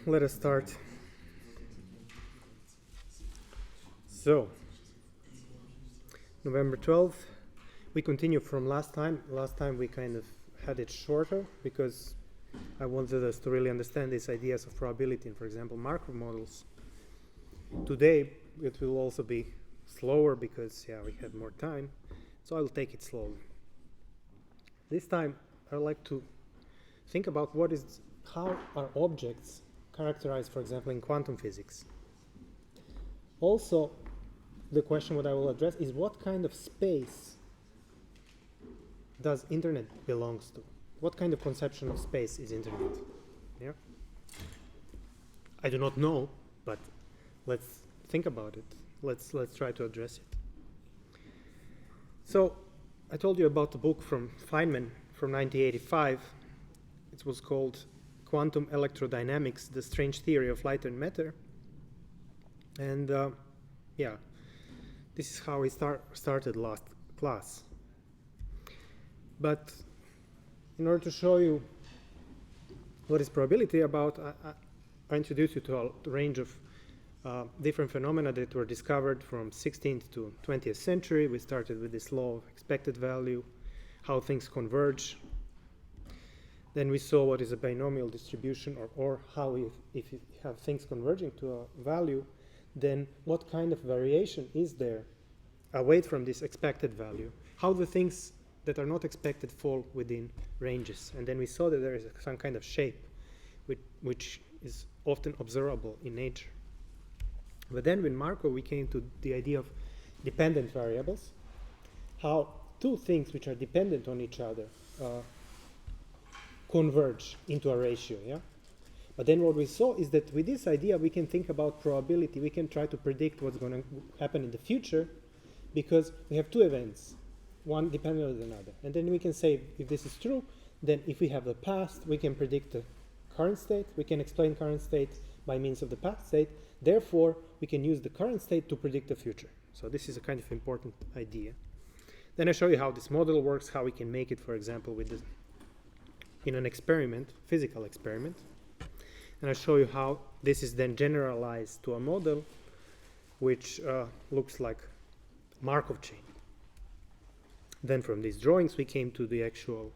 let us start. So, November 12th, we continue from last time. Last time we kind of had it shorter because I wanted us to really understand these ideas of probability and, for example, Markov models. Today, it will also be slower because, yeah, we had more time, so I'll take it slowly. This time, I'd like to think about how are objects characterized, for example, in quantum physics. Also, the question what I will address is what kind of space does internet belongs to? What kind of conception of space is internet? Yeah. I do not know, but let's think about it. Let's try to address it. So, I told you about the book from Feynman from 1985. It was called Quantum Electrodynamics, The Strange Theory of Light and Matter. And yeah, this is how we started last class. But in order to show you what is probability about, I introduced you to a range of different phenomena that were discovered from 16th to 20th century. We started with this law of expected value, how things converge. Then we saw what is a binomial distribution, or how if you have things converging to a value, then what kind of variation is there away from this expected value? How the things that are not expected fall within ranges. And then we saw that there is some kind of shape which is often observable in nature. But then with Markov, we came to the idea of dependent variables, how two things which are dependent on each other converge into a ratio, yeah? But then what we saw is that with this idea, we can think about probability. We can try to predict what's going to happen in the future because we have two events, one dependent on another. And then we can say, if this is true, then if we have the past, we can predict the current state. We can explain current state by means of the past state. Therefore, we can use the current state to predict the future. So this is a kind of important idea. Then I show you how this model works, how we can make it, for example, with this in an experiment, physical experiment. And I show you how this is then generalized to a model which looks like Markov chain. Then from these drawings we came to the actual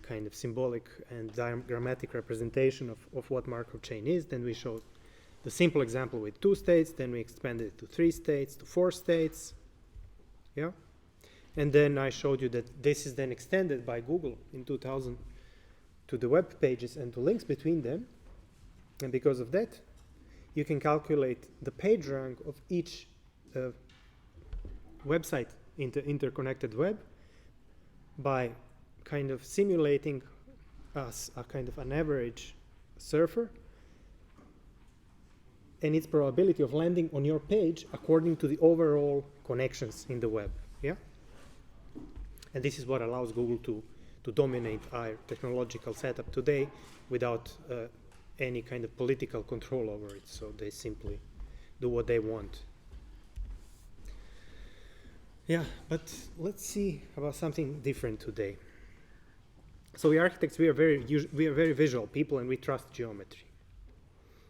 kind of symbolic and diagrammatic representation of what Markov chain is. Then we showed the simple example with 2 states, then we expanded it to 3 states, to 4 states. Yeah. And then I showed you that this is then extended by Google in 2000 to the web pages and to links between them. And because of that, you can calculate the page rank of each website in the interconnected web by kind of simulating a kind of an average surfer and its probability of landing on your page according to the overall connections in the web. Yeah? And this is what allows Google to dominate our technological setup today without any kind of political control over it. So they simply do what they want. Yeah, but let's see about something different today. So we architects, we are very visual people, and we trust geometry.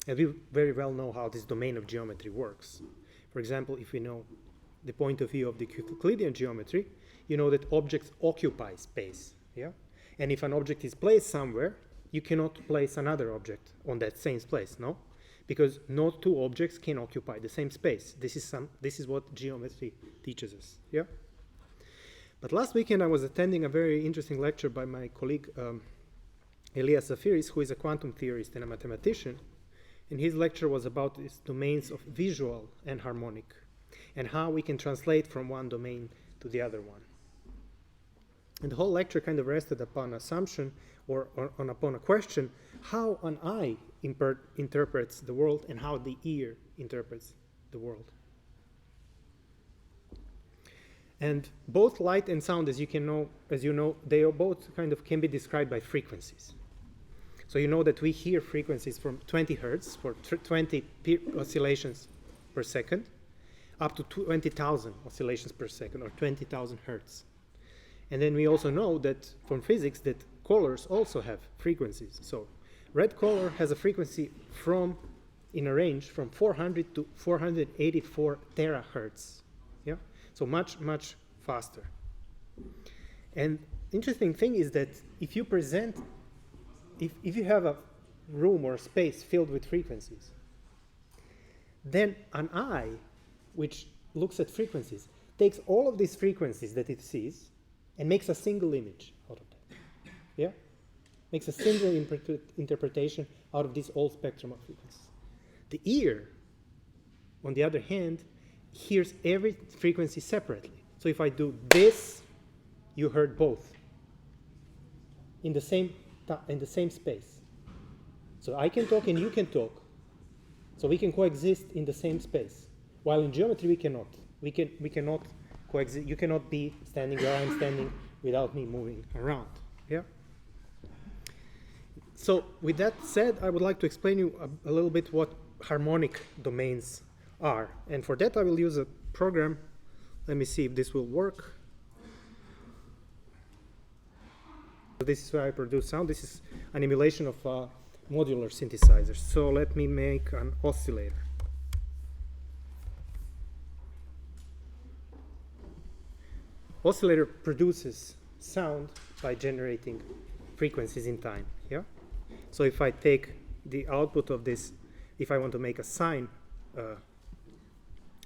And we very well know how this domain of geometry works. For example, if we know the point of view of the Euclidean geometry, you know that objects occupy space, yeah? And if an object is placed somewhere, you cannot place another object on that same place, no? Because no two objects can occupy the same space. This is what geometry teaches us, yeah? But last weekend I was attending a very interesting lecture by my colleague Elias Zafiris, who is a quantum theorist and a mathematician, and his lecture was about these domains of visual and harmonic, and how we can translate from one domain to the other one. And the whole lecture kind of rested upon an assumption or upon a question, how an eye interprets the world and how the ear interprets the world. And both light and sound, as you know, they are both kind of can be described by frequencies. So you know that we hear frequencies from 20 hertz for 20 oscillations per second, up to 20,000 oscillations per second, or 20,000 hertz. And then we also know that from physics that colors also have frequencies. So red color has a frequency in a range from 400 to 484 terahertz. Yeah, so much faster. And interesting thing is that if you have a room or a space filled with frequencies, then an eye, which looks at frequencies, takes all of these frequencies that it sees and makes a single image out of that. Yeah? Makes a single interpretation out of this whole spectrum of frequencies. The ear, on the other hand, hears every frequency separately. So if I do this, you heard both in the same space. So I can talk and you can talk. So we can coexist in the same space. While in geometry we cannot. We cannot coexist. You cannot be standing where I'm standing without me moving around. Yeah. So with that said, I would like to explain you a little bit what harmonic domains are. And for that I will use a program. Let me see if this will work. This is where I produce sound. This is an emulation of modular synthesizers. So let me make an oscillator. Oscillator produces sound by generating frequencies in time. Yeah. So if I take the output of this, if I want to make a sine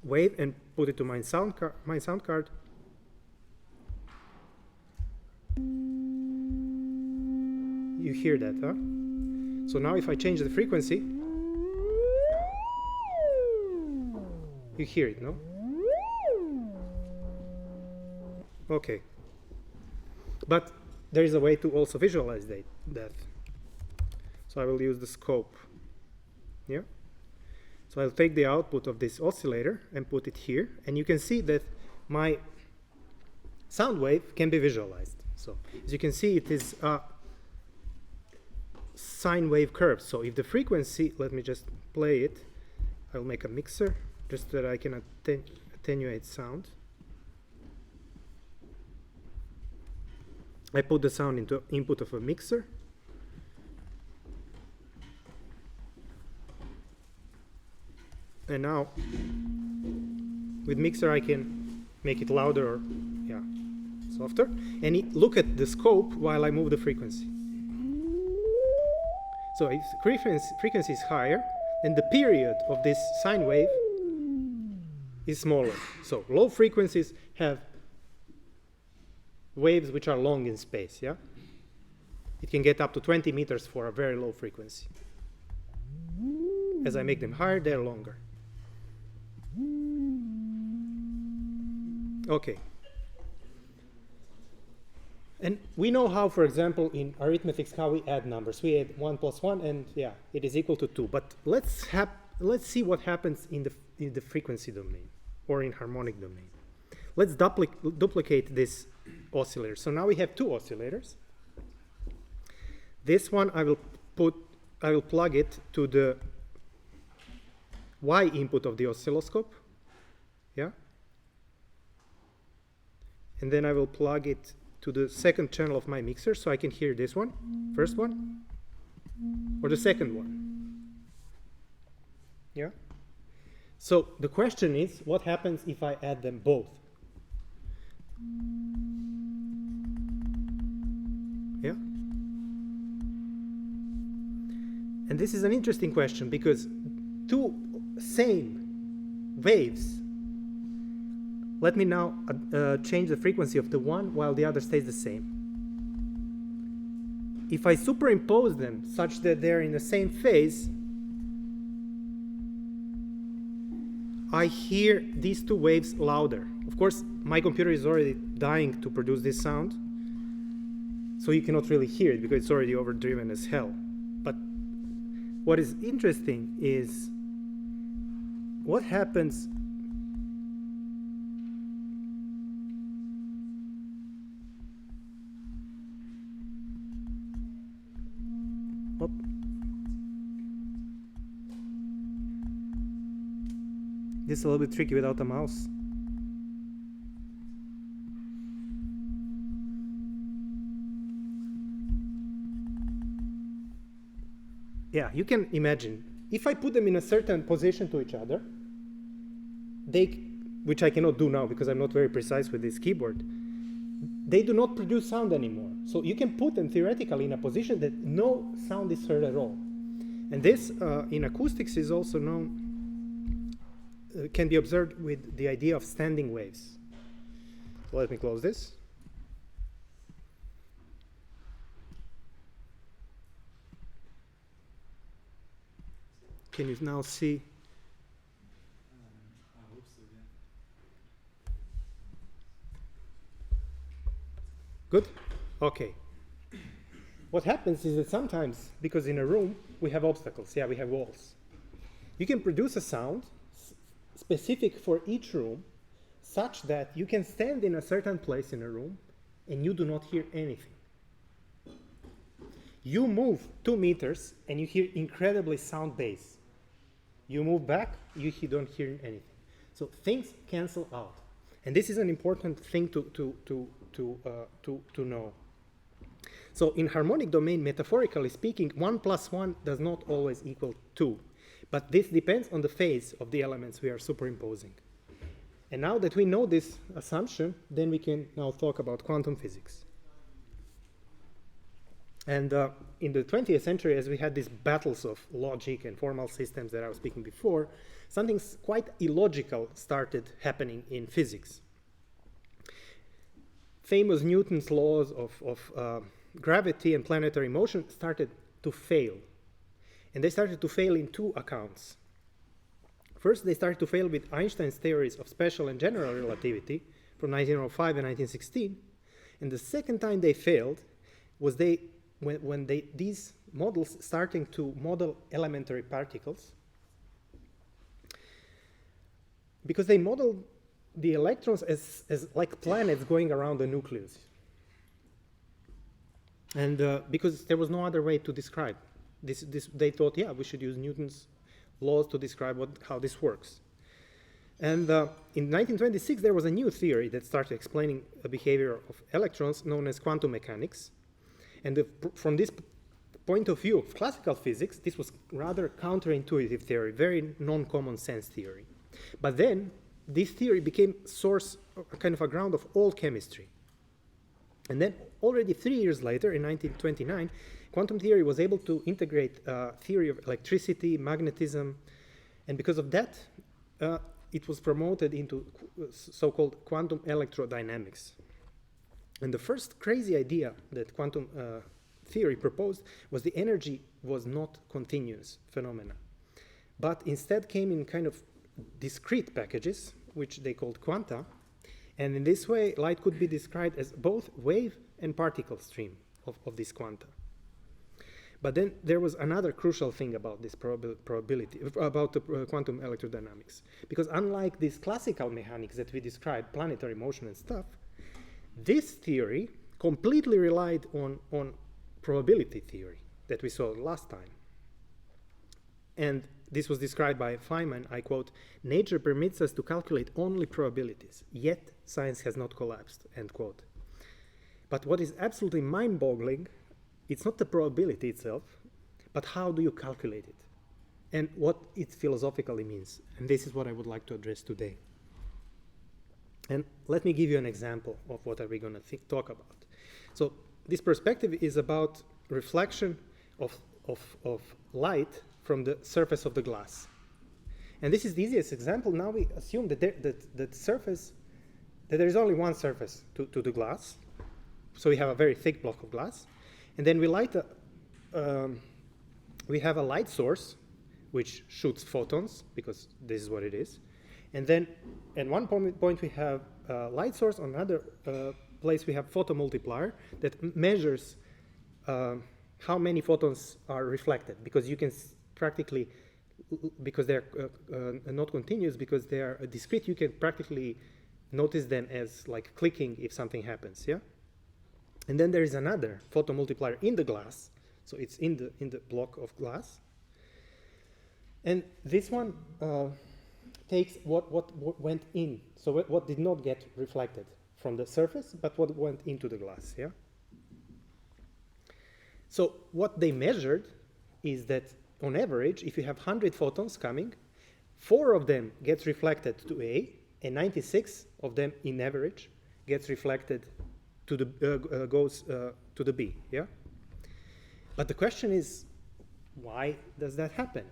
wave and put it to my sound card, you hear that, huh? So now if I change the frequency, you hear it, no? Okay. But there is a way to also visualize that. So I will use the scope. Yeah? So I'll take the output of this oscillator and put it here. And you can see that my sound wave can be visualized. So as you can see, it is a sine wave curve. So if the frequency, let me just play it. I'll make a mixer just so that I can attenuate sound. I put the sound into input of a mixer. And now, with mixer, I can make it louder or, yeah, softer. And look at the scope while I move the frequency. So if the frequency is higher, then the period of this sine wave is smaller. So low frequencies have waves which are long in space, yeah? It can get up to 20 meters for a very low frequency. As I make them higher, they're longer. Okay. And we know how, for example, in arithmetics, how we add numbers. We add 1 plus 1, and yeah, it is equal to 2. But let's see what happens in the frequency domain or in harmonic domain. Let's duplicate this oscillator. So now we have two oscillators. This one I will plug it to the Y input of the oscilloscope. Yeah. And then I will plug it to the second channel of my mixer so I can hear this one, first one, or the second one. Yeah. So the question is, what happens if I add them both? Yeah. And this is an interesting question because two same waves. Let me now change the frequency of the one while the other stays the same. If I superimpose them such that they're in the same phase, I hear these two waves louder. Of course, my computer is already dying to produce this sound, so you cannot really hear it because it's already overdriven as hell. But what is interesting is what happens This is a little bit tricky without a mouse. Yeah, you can imagine. If I put them in a certain position to each other, which I cannot do now because I'm not very precise with this keyboard, they do not produce sound anymore. So you can put them theoretically in a position that no sound is heard at all. And this, in acoustics, is also known, can be observed with the idea of standing waves. So let me close this. Can you now see? I hope so, yeah. Good? Okay. What happens is that sometimes, because in a room, we have obstacles. Yeah, we have walls. You can produce a sound specific for each room such that you can stand in a certain place in a room and you do not hear anything. You move 2 meters and you hear incredibly sound bass. You move back, you don't hear anything. So things cancel out. And this is an important thing to know. So in harmonic domain, metaphorically speaking, 1 + 1 does not always equal 2. But this depends on the phase of the elements we are superimposing. And now that we know this assumption, then we can now talk about quantum physics. And in the 20th century, as we had these battles of logic and formal systems that I was speaking before, something quite illogical started happening in physics. Famous Newton's laws of gravity and planetary motion started to fail. And they started to fail in 2 accounts. First, they started to fail with Einstein's theories of special and general relativity from 1905 and 1916. And the second time they failed was when these models starting to model elementary particles, because they modeled the electrons as like planets going around the nucleus. And because there was no other way to describe this, they thought, yeah, we should use Newton's laws to describe how this works. And in 1926, there was a new theory that started explaining the behavior of electrons known as quantum mechanics. And from this point of view of classical physics, this was rather counterintuitive theory, very non-common sense theory. But then this theory became source, kind of a ground of all chemistry. And then already 3 years later, in 1929, quantum theory was able to integrate theory of electricity, magnetism, and because of that, it was promoted into so-called quantum electrodynamics. And the first crazy idea that quantum theory proposed was the energy was not continuous phenomena, but instead came in kind of discrete packages, which they called quanta. And in this way, light could be described as both wave and particle stream of this quanta. But then there was another crucial thing about this probability, about the quantum electrodynamics. Because unlike these classical mechanics that we described, planetary motion and stuff, this theory completely relied on probability theory that we saw last time. And this was described by Feynman, I quote, "Nature permits us to calculate only probabilities, yet science has not collapsed," end quote. But what is absolutely mind-boggling, it's not the probability itself, but how do you calculate it? And what it philosophically means. And this is what I would like to address today. And let me give you an example of what are we going to talk about. So this perspective is about reflection of light from the surface of the glass. And this is the easiest example. Now we assume that there is only one surface to the glass. So we have a very thick block of glass. And then we have a light source which shoots photons, because this is what it is. And then at one point we have a light source, on another place we have photomultiplier that measures how many photons are reflected, because you can practically, because they're not continuous, because they are discrete, you can practically notice them as like clicking if something happens, yeah? And then there is another photomultiplier in the glass, so it's in the block of glass. And this one takes what went in, so what did not get reflected from the surface, but what went into the glass, yeah? So what they measured is that on average, if you have 100 photons coming, 4 of them gets reflected to A, and 96 of them, in average, gets reflected to the goes to the B. Yeah. But the question is, why does that happen?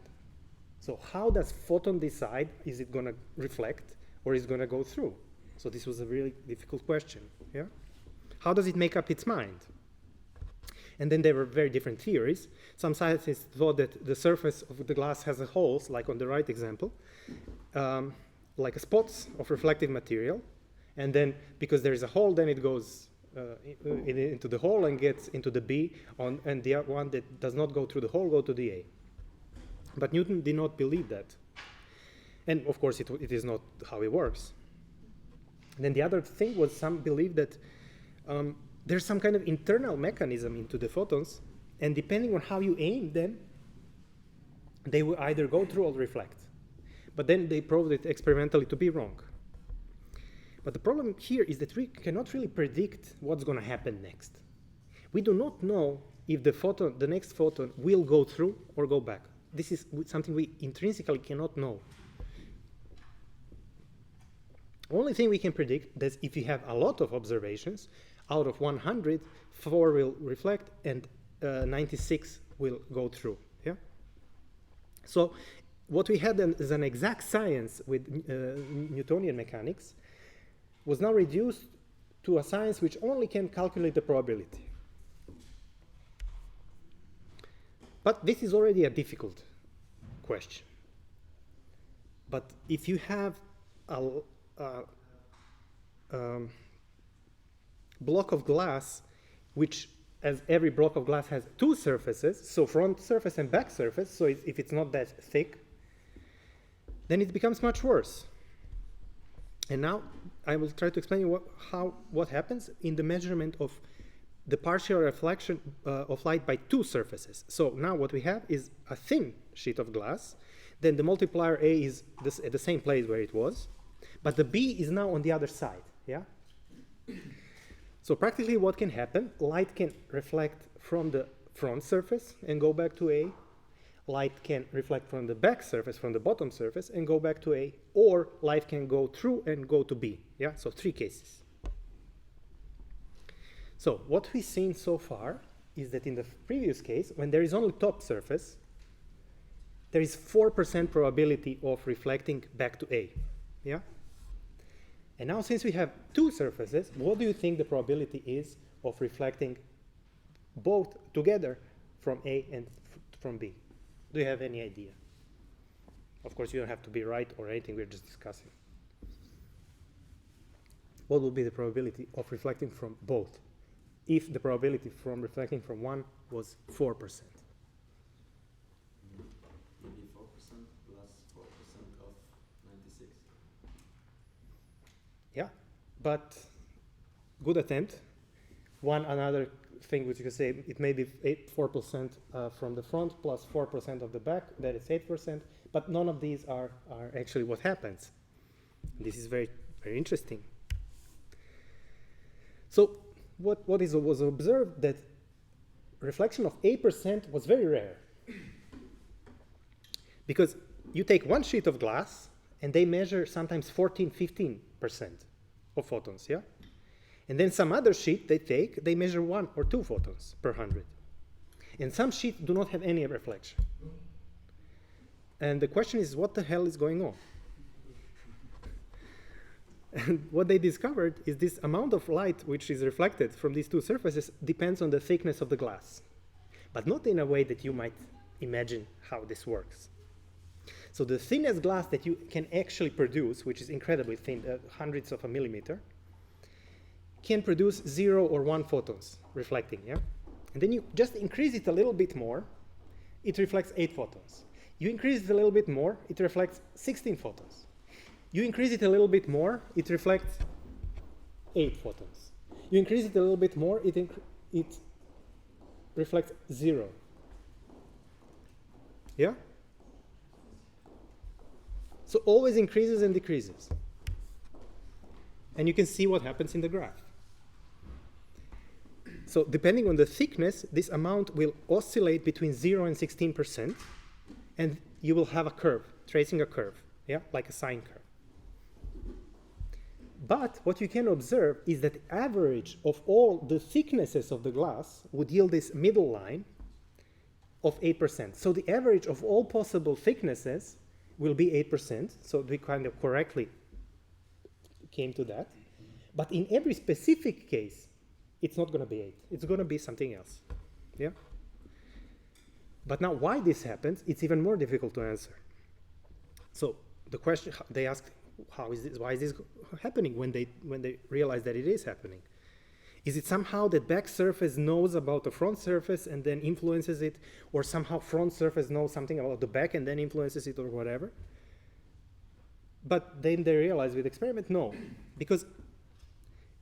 So how does photon decide, is it going to reflect or is it going to go through? So this was a really difficult question. Yeah. How does it make up its mind? And then there were very different theories. Some scientists thought that the surface of the glass has a holes, like on the right example, like a spots of reflective material. And then because there is a hole, then it goes into the hole and gets into the B, and the one that does not go through the hole go to the A. But Newton did not believe that. And of course, it is not how it works. And then the other thing was some believe that there's some kind of internal mechanism into the photons, and depending on how you aim them, they will either go through or reflect. But then they proved it experimentally to be wrong. But the problem here is that we cannot really predict what's going to happen next. We do not know if the next photon will go through or go back. This is something we intrinsically cannot know. Only thing we can predict is if you have a lot of observations, out of 100, 4 will reflect and 96 will go through. Yeah. So what we had as an exact science with Newtonian mechanics was now reduced to a science which only can calculate the probability. But this is already a difficult question. But if you have a block of glass, which as every block of glass has 2 surfaces, so front surface and back surface, so if it's not that thick, then it becomes much worse. And now I will try to explain you what happens in the measurement of the partial reflection of light by 2 surfaces. So now what we have is a thin sheet of glass, then the multiplier A is at the same place where it was, but the B is now on the other side. Yeah. So practically what can happen, light can reflect from the front surface and go back to A. Light can reflect from the back surface, from the bottom surface, and go back to A. Or light can go through and go to B. Yeah, so 3 cases. So what we've seen so far is that in the previous case, when there is only top surface, there is 4% probability of reflecting back to A. Yeah? And now since we have 2 surfaces, what do you think the probability is of reflecting both together from A and from B? Do you have any idea? Of course, you don't have to be right or anything, we're just discussing. What will be the probability of reflecting from both if the probability from reflecting from one was 4%? Maybe 4% plus 4% of 96. Yeah, but good attempt. Another thing which you can say, it may be 4% from the front plus 4% of the back, that is 8%, but none of these are actually what happens. This is very, very interesting. So what was observed that reflection of 8% was very rare. Because you take one sheet of glass and they measure sometimes 14, 15% of photons, yeah? And then some other sheet they measure 1 or 2 photons per 100. And some sheets do not have any reflection. And the question is, what the hell is going on? And what they discovered is this amount of light which is reflected from these 2 surfaces depends on the thickness of the glass, but not in a way that you might imagine how this works. So the thinnest glass that you can actually produce, which is incredibly thin, hundreds of a millimeter, can produce 0 or 1 photons reflecting, yeah? And then you just increase it a little bit more, it reflects 8 photons. You increase it a little bit more, it reflects 16 photons. You increase it a little bit more, it reflects 8 photons. You increase it a little bit more, it reflects 0. Yeah? So always increases and decreases. And you can see what happens in the graph. So depending on the thickness, this amount will oscillate between 0 and 16%. and you will have a curve, tracing a curve, yeah, like a sine curve. But what you can observe is that the average of all the thicknesses of the glass would yield this middle line of 8%. So the average of all possible thicknesses will be 8%. So we kind of correctly came to that. But in every specific case, it's not going to be 8. It's going to be something else. Yeah? But now why this happens, it's even more difficult to answer. So the question, they ask, how is this, why is this happening when they realize that it is happening? Is it somehow that back surface knows about the front surface and then influences it, or somehow front surface knows something about the back and then influences it, or whatever? But then they realize with experiment, no, because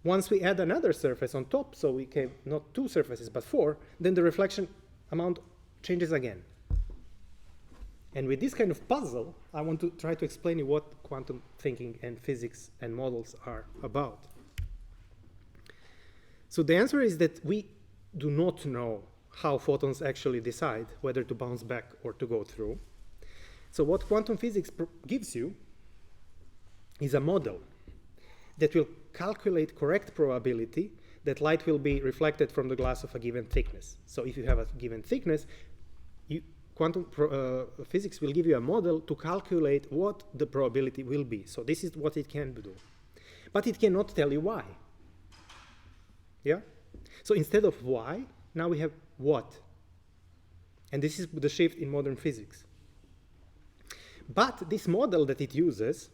once we add another surface on top, so we have not 2 surfaces but 4, then the reflection amount changes again. And with this kind of puzzle, I want to try to explain you what quantum thinking and physics and models are about. So the answer is that we do not know how photons actually decide whether to bounce back or to go through. So what quantum physics gives you is a model that will calculate correct probability that light will be reflected from the glass of a given thickness. So if you have a given thickness, quantum physics will give you a model to calculate what the probability will be. So this is what it can do. But it cannot tell you why. Yeah? So instead of why, now we have what. And this is the shift in modern physics. But this model that it uses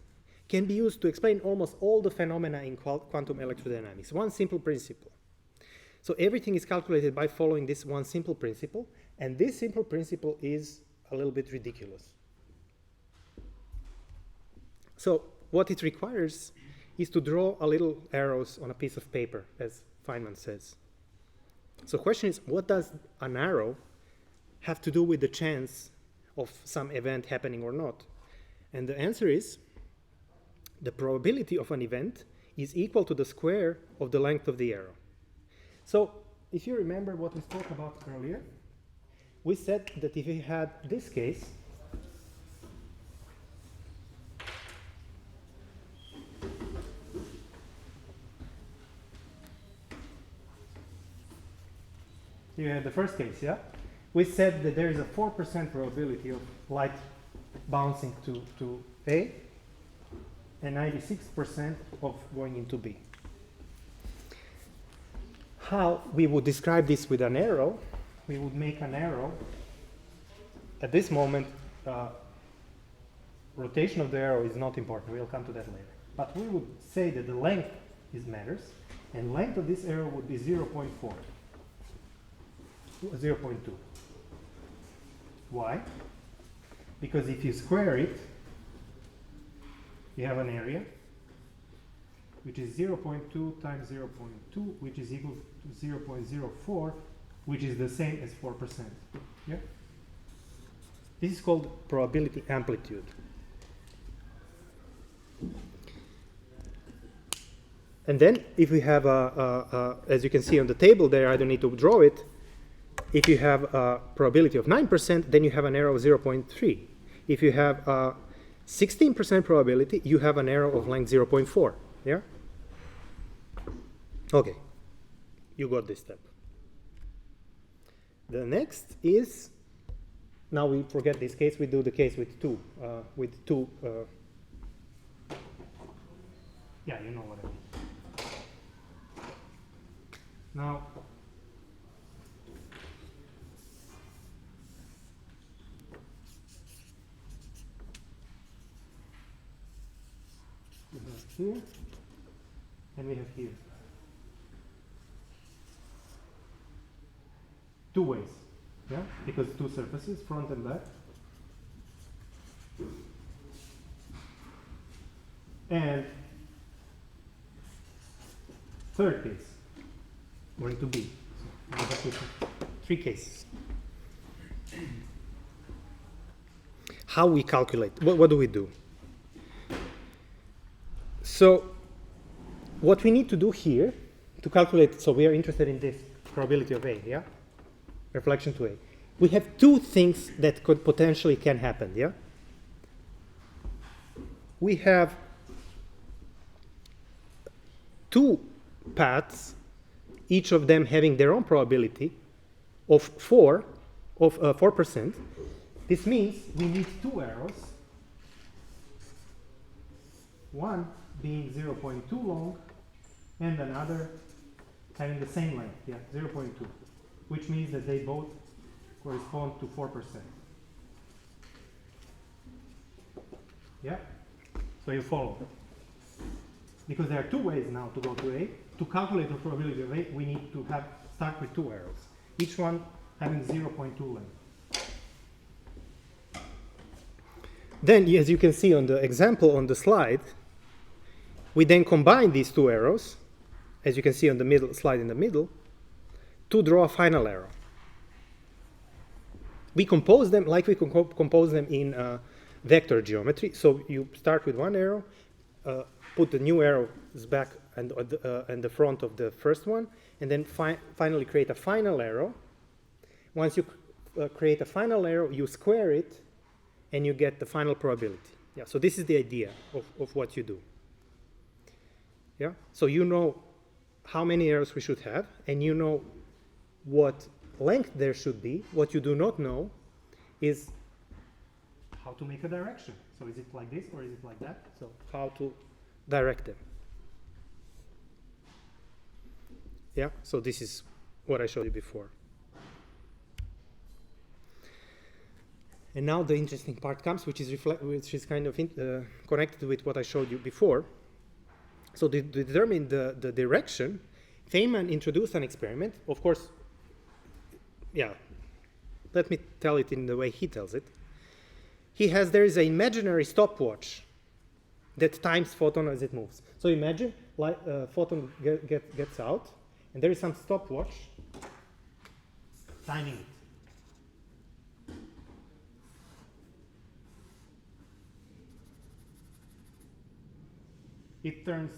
can be used to explain almost all the phenomena in quantum electrodynamics. One simple principle. So everything is calculated by following this one simple principle, and this simple principle is a little bit ridiculous. So what it requires is to draw a little arrows on a piece of paper, as Feynman says. So the question is, what does an arrow have to do with the chance of some event happening or not? And the answer is, the probability of an event is equal to the square of the length of the arrow. So if you remember what we spoke about earlier, we said that if we had this case, you had the first case, yeah? We said that there is a 4% probability of light bouncing to A and 96% of going into B. How we would describe this with an arrow, we would make an arrow. At this moment, rotation of the arrow is not important. We'll come to that later. But we would say that the length matters, and length of this arrow would be 0.4. 0.2. Why? Because if you square it, you have an area which is 0.2 times 0.2, which is equal to 0.04, which is the same as 4%. Yeah? This is called probability amplitude. And then if we have, as you can see on the table there, I don't need to draw it. If you have a probability of 9%, then you have an arrow of 0.3. If you have a 16% probability, you have an arrow of length 0.4. Yeah? Okay. You got this step. The next is, now we forget this case, we do the case with two. Yeah, you know what I mean. Now, we have here, and we have here. Two ways, yeah, because two surfaces, front and back. And third case, going to be. So we have three cases. How we calculate, what do we do? So what we need to do here to calculate, so we are interested in this probability of A, yeah? Reflection to A. we have two things that could potentially can happen, yeah? We have two paths, each of them having their own probability of 4%. This means we need two arrows, one being 0.2 long and another having the same length, yeah, 0.2, which means that they both correspond to 4%. Yeah? So you follow. Because there are two ways now to go to A. To calculate the probability of A, we need to start with two arrows, each one having 0.2 length. Then, as you can see on the example on the slide, we then combine these two arrows, as you can see on the middle slide in the middle, to draw a final arrow. We compose them like we compose them in vector geometry. So you start with one arrow, put the new arrows back and the front of the first one, and then finally create a final arrow. Once you create a final arrow, you square it, and you get the final probability. Yeah. So this is the idea of what you do. Yeah. So you know how many arrows we should have, and you know what length there should be. What you do not know is how to make a direction. So is it like this or is it like that? So how to direct them. Yeah, so this is what I showed you before. And now the interesting part comes, which is kind of connected with what I showed you before. So to determine the direction, Feynman introduced an experiment. Of course, yeah, let me tell it in the way he tells it. There is an imaginary stopwatch that times photon as it moves. So imagine photon gets out, and there is some stopwatch timing it. It turns,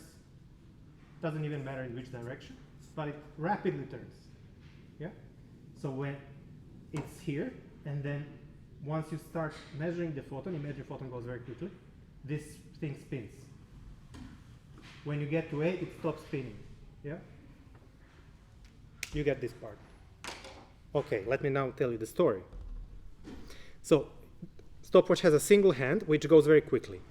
doesn't even matter in which direction, but it rapidly turns. Yeah? So when it's here, and then once you start measuring the photon, imagine the photon goes very quickly, this thing spins. When you get to A, it stops spinning. Yeah? You get this part. Okay, let me now tell you the story. So, stopwatch has a single hand, which goes very quickly.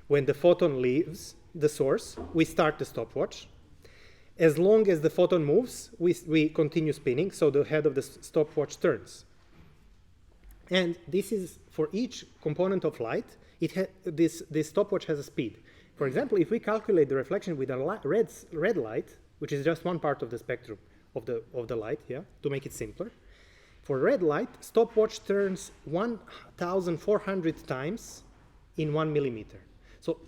When the photon leaves the source, we start the stopwatch. As long as the photon moves, we continue spinning, so the head of the stopwatch turns. And this is for each component of light, this stopwatch has a speed. For example, if we calculate the reflection with a red light, which is just one part of the spectrum of the light, yeah, to make it simpler. For red light, stopwatch turns 1,400 times in 1 millimeter. So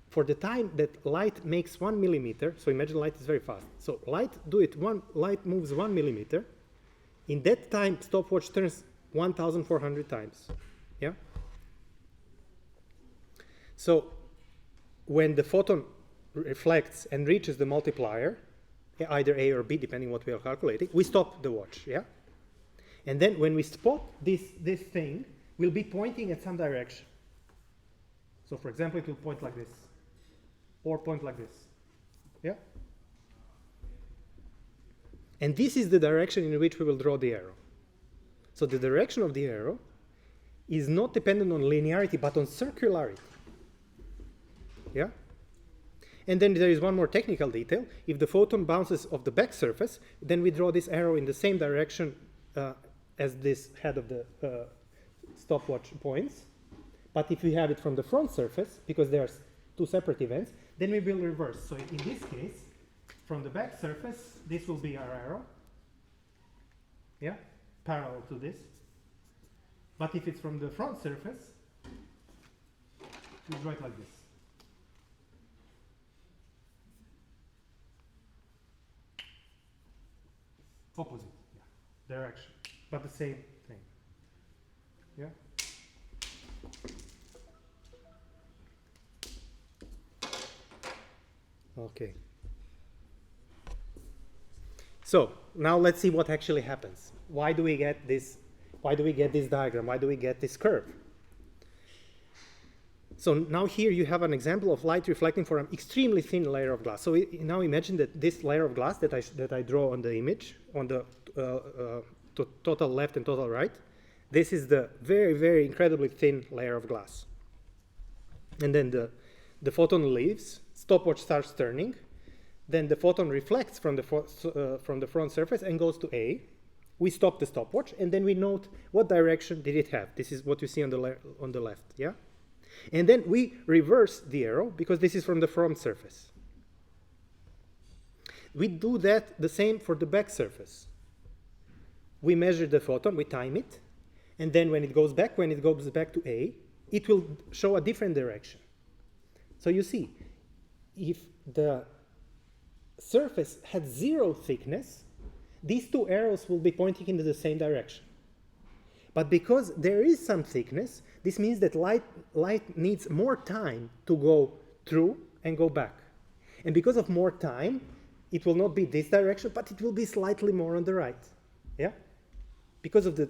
for the time that light makes 1 millimeter, so imagine light is very fast. So light moves 1 millimeter. In that time, stopwatch turns 1,400 times. Yeah. So when the photon reflects and reaches the multiplier, either A or B, depending what we are calculating, we stop the watch. Yeah. And then when we spot this thing, we'll be pointing at some direction. So for example, it will point like this, or point like this. Yeah? And this is the direction in which we will draw the arrow. So the direction of the arrow is not dependent on linearity, but on circularity. Yeah? And then there is one more technical detail. If the photon bounces off the back surface, then we draw this arrow in the same direction as this head of the stopwatch points. But if we have it from the front surface, because there are two separate events, then we will reverse. So in this case, from the back surface, this will be our arrow. Yeah, parallel to this. But if it's from the front surface, we draw it like this. Opposite, yeah, direction, but the same thing. Yeah. Okay. So now let's see what actually happens. Why do we get this Why do we get this diagram? Why do we get this curve? So now here you have an example of light reflecting from an extremely thin layer of glass. So now imagine that this layer of glass that I draw on the image, on the total left and total right, this is the very, very incredibly thin layer of glass. And then the photon leaves, stopwatch starts turning, then the photon reflects from the front surface and goes to A. We stop the stopwatch, and then we note what direction did it have. This is what you see on the left, yeah? And then we reverse the arrow, because this is from the front surface. We do that the same for the back surface. We measure the photon, we time it, and then when it goes back to A, it will show a different direction. So you see, if the surface had 0 thickness, these two arrows will be pointing into the same direction. But because there is some thickness, this means that light needs more time to go through and go back. And because of more time, it will not be this direction, but it will be slightly more on the right. Yeah? Because of the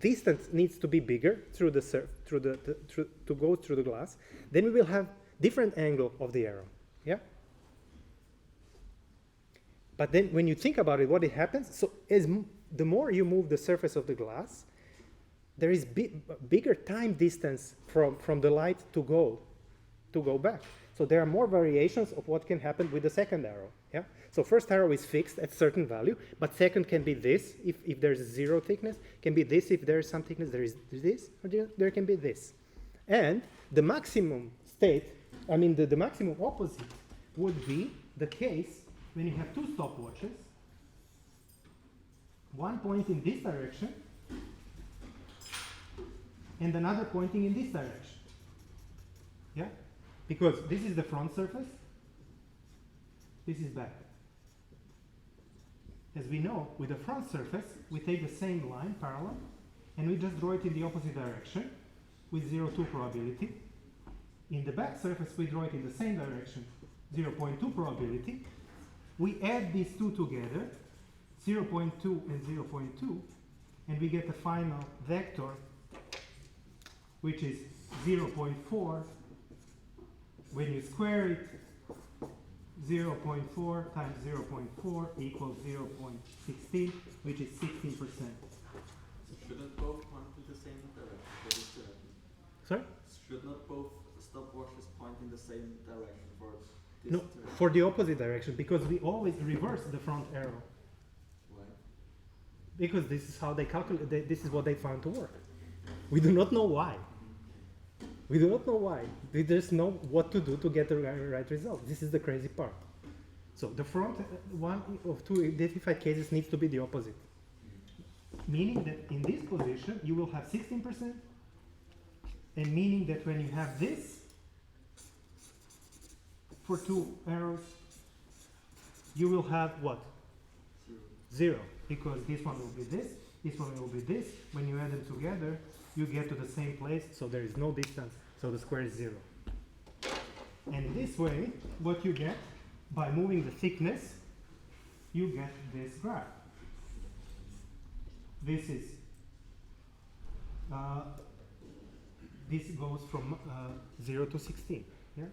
distance needs to be bigger through to go through the glass, then we will have different angle of the arrow. Yeah? But then when you think about it, what it happens, so the more you move the surface of the glass, there is bigger time distance from the light to go back. So there are more variations of what can happen with the second arrow. Yeah? So first arrow is fixed at certain value, but second can be this if there's 0 thickness, can be this if there is some thickness, there is this, or there can be this. And the maximum state, I mean the maximum opposite would be the case when you have two stopwatches, one pointing in this direction and another pointing in this direction. Yeah? Because this is the front surface, this is back. As we know, with the front surface, we take the same line, parallel, and we just draw it in the opposite direction with 0.2 probability. In the back surface, we draw it in the same direction, 0.2 probability. We add these two together, 0.2 and 0.2, and we get a final vector, which is 0.4. When you square it, 0.4 times 0.4 equals 0.16, which is 16%. So shouldn't both point in the same direction for this to happen? Sorry? Should not both stopwatches point in the same direction for this No, to happen? for the opposite direction, because we always reverse the front arrow. Why? Because this is how they calculate, this is what they found to work. We do not know why. We do not know why. We just know what to do to get the right result. This is the crazy part. So the front one of two identified cases needs to be the opposite. Meaning that in this position, you will have 16%, and meaning that when you have this, for two arrows, you will have what? 0. Because this one will be this one will be this. When you add them together, you get to the same place, so there is no distance, so the square is 0. And in this way, what you get, by moving the thickness, you get this graph. This is, this goes from 0 to 16, yeah?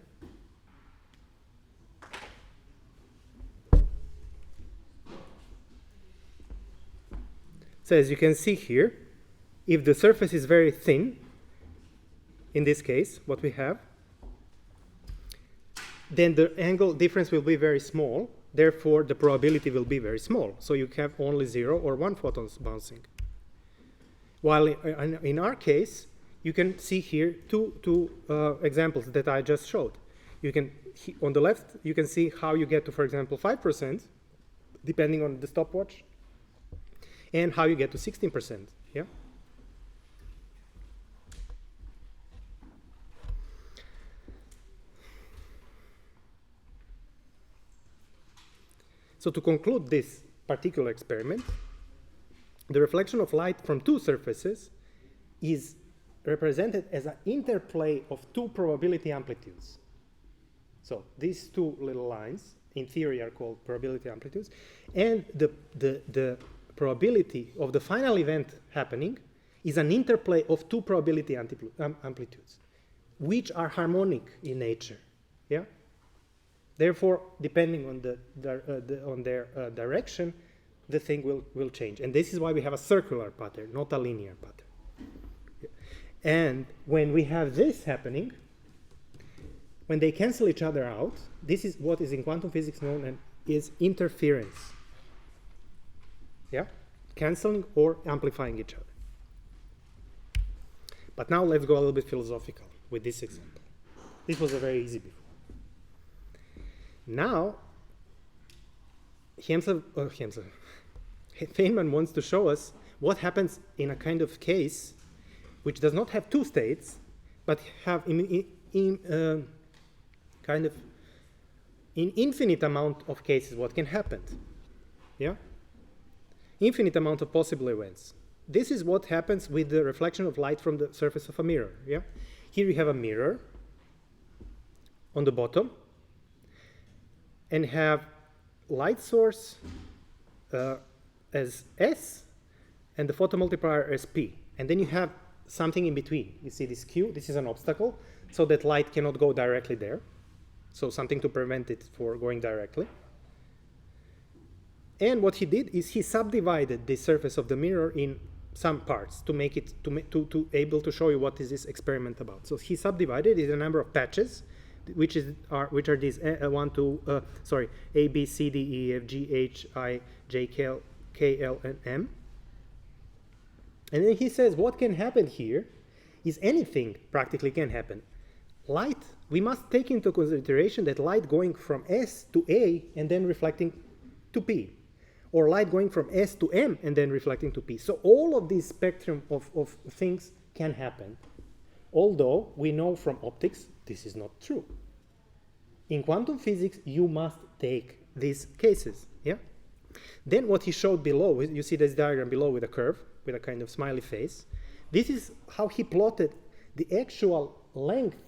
So as you can see here, if the surface is very thin, in this case, what we have, then the angle difference will be very small. Therefore, the probability will be very small. So you have only 0 or 1 photons bouncing. While in our case, you can see here two examples that I just showed. You can, on the left, you can see how you get to, for example, 5%, depending on the stopwatch, and how you get to 16%. Yeah. So to conclude this particular experiment, the reflection of light from two surfaces is represented as an interplay of two probability amplitudes. So these two little lines, in theory, are called probability amplitudes, and the probability of the final event happening is an interplay of two probability amplitudes, which are harmonic in nature. Yeah. Therefore, depending on on their direction, the thing will change. And this is why we have a circular pattern, not a linear pattern. Yeah. And when we have this happening, when they cancel each other out, this is what is in quantum physics known as interference. Yeah? Canceling or amplifying each other. But now let's go a little bit philosophical with this example. This was a very easy before. Now, Feynman wants to show us what happens in a kind of case which does not have two states, but have kind of in infinite amount of cases what can happen. Yeah? Infinite amount of possible events. This is what happens with the reflection of light from the surface of a mirror. Yeah? Here we have a mirror on the bottom and have light source as S and the photomultiplier as P. And then you have something in between. You see this Q, this is an obstacle, so that light cannot go directly there. So something to prevent it for going directly. And what he did is he subdivided the surface of the mirror in some parts to make it to able to show you what is this experiment about. So he subdivided it in a number of patches, which are these A, B, C, D, E, F, G, H, I, J, K, L, and M. And then he says what can happen here is anything practically can happen. Light, we must take into consideration that light going from S to A and then reflecting to P, or light going from S to M and then reflecting to P. So all of this spectrum of things can happen, although we know from optics this is not true. In quantum physics, you must take these cases. Yeah. Then what he showed below, you see this diagram below with a curve, with a kind of smiley face. This is how he plotted the actual length,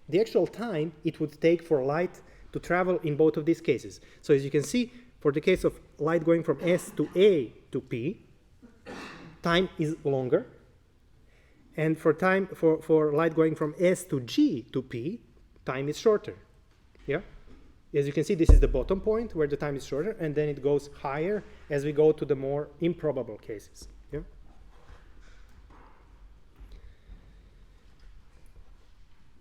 the actual time it would take for light to travel in both of these cases. So as you can see, for the case of light going from S to A to P, time is longer. And for light going from S to G to P, time is shorter. Yeah? As you can see, this is the bottom point where the time is shorter, and then it goes higher as we go to the more improbable cases. Yeah?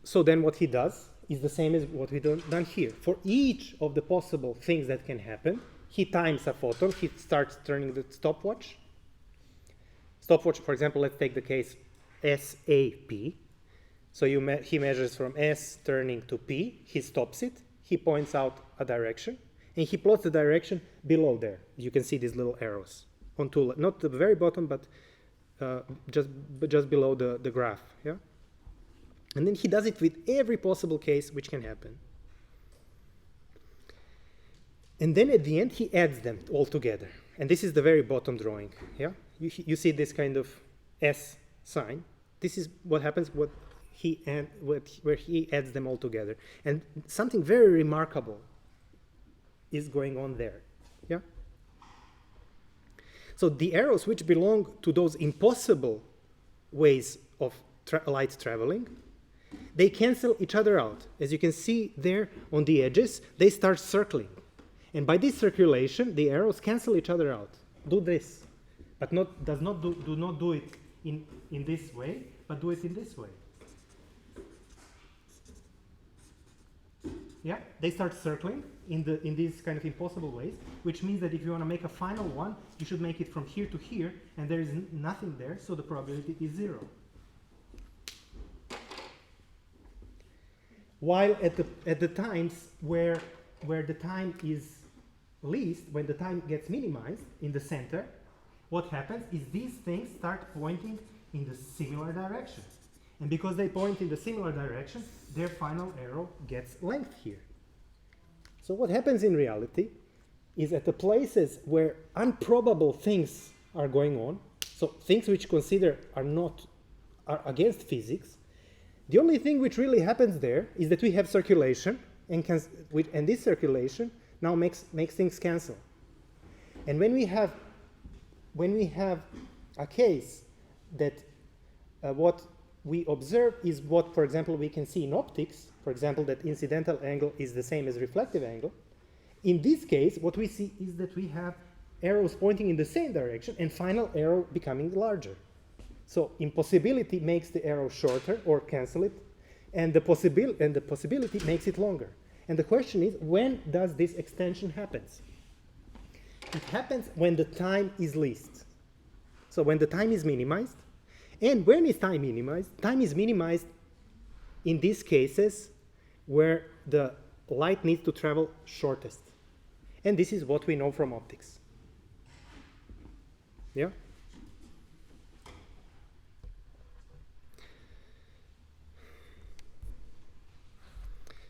So then what he does is the same as what we've done here. For each of the possible things that can happen, he times a photon. He starts turning the stopwatch. Stopwatch, for example, let's take the case SAP. So he measures from S turning to P. He stops it. He points out a direction. And he plots the direction below there. You can see these little arrows. Not the very bottom, but just below the graph. Yeah? And then he does it with every possible case which can happen. And then at the end, he adds them all together. And this is the very bottom drawing. Yeah? You see this kind of S sign. This is what happens where he adds them all together. And something very remarkable is going on there. Yeah? So the arrows which belong to those impossible ways of light traveling, they cancel each other out. As you can see there on the edges, they start circling. And by this circulation, the arrows cancel each other out. Do this. But do not do it in this way, but do it in this way. Yeah, they start circling in these kind of impossible ways, which means that if you want to make a final one, you should make it from here to here, and there is nothing there, so the probability is 0. While at the times where the time is least, when the time gets minimized in the center, what happens is these things start pointing in the similar direction. And because they point in the similar direction, their final arrow gets length here. So what happens in reality is at the places where improbable things are going on, so things which consider are against physics, the only thing which really happens there is that we have circulation, and this circulation now makes things cancel. And when we have a case that what we observe is what, for example, we can see in optics, for example, that incidental angle is the same as reflective angle. In this case, what we see is that we have arrows pointing in the same direction and final arrow becoming larger. So impossibility makes the arrow shorter or cancel it, and the possibility makes it longer. And the question is, when does this extension happen? It happens when the time is least. So when the time is minimized. And when is time minimized? Time is minimized in these cases where the light needs to travel shortest. And this is what we know from optics. Yeah?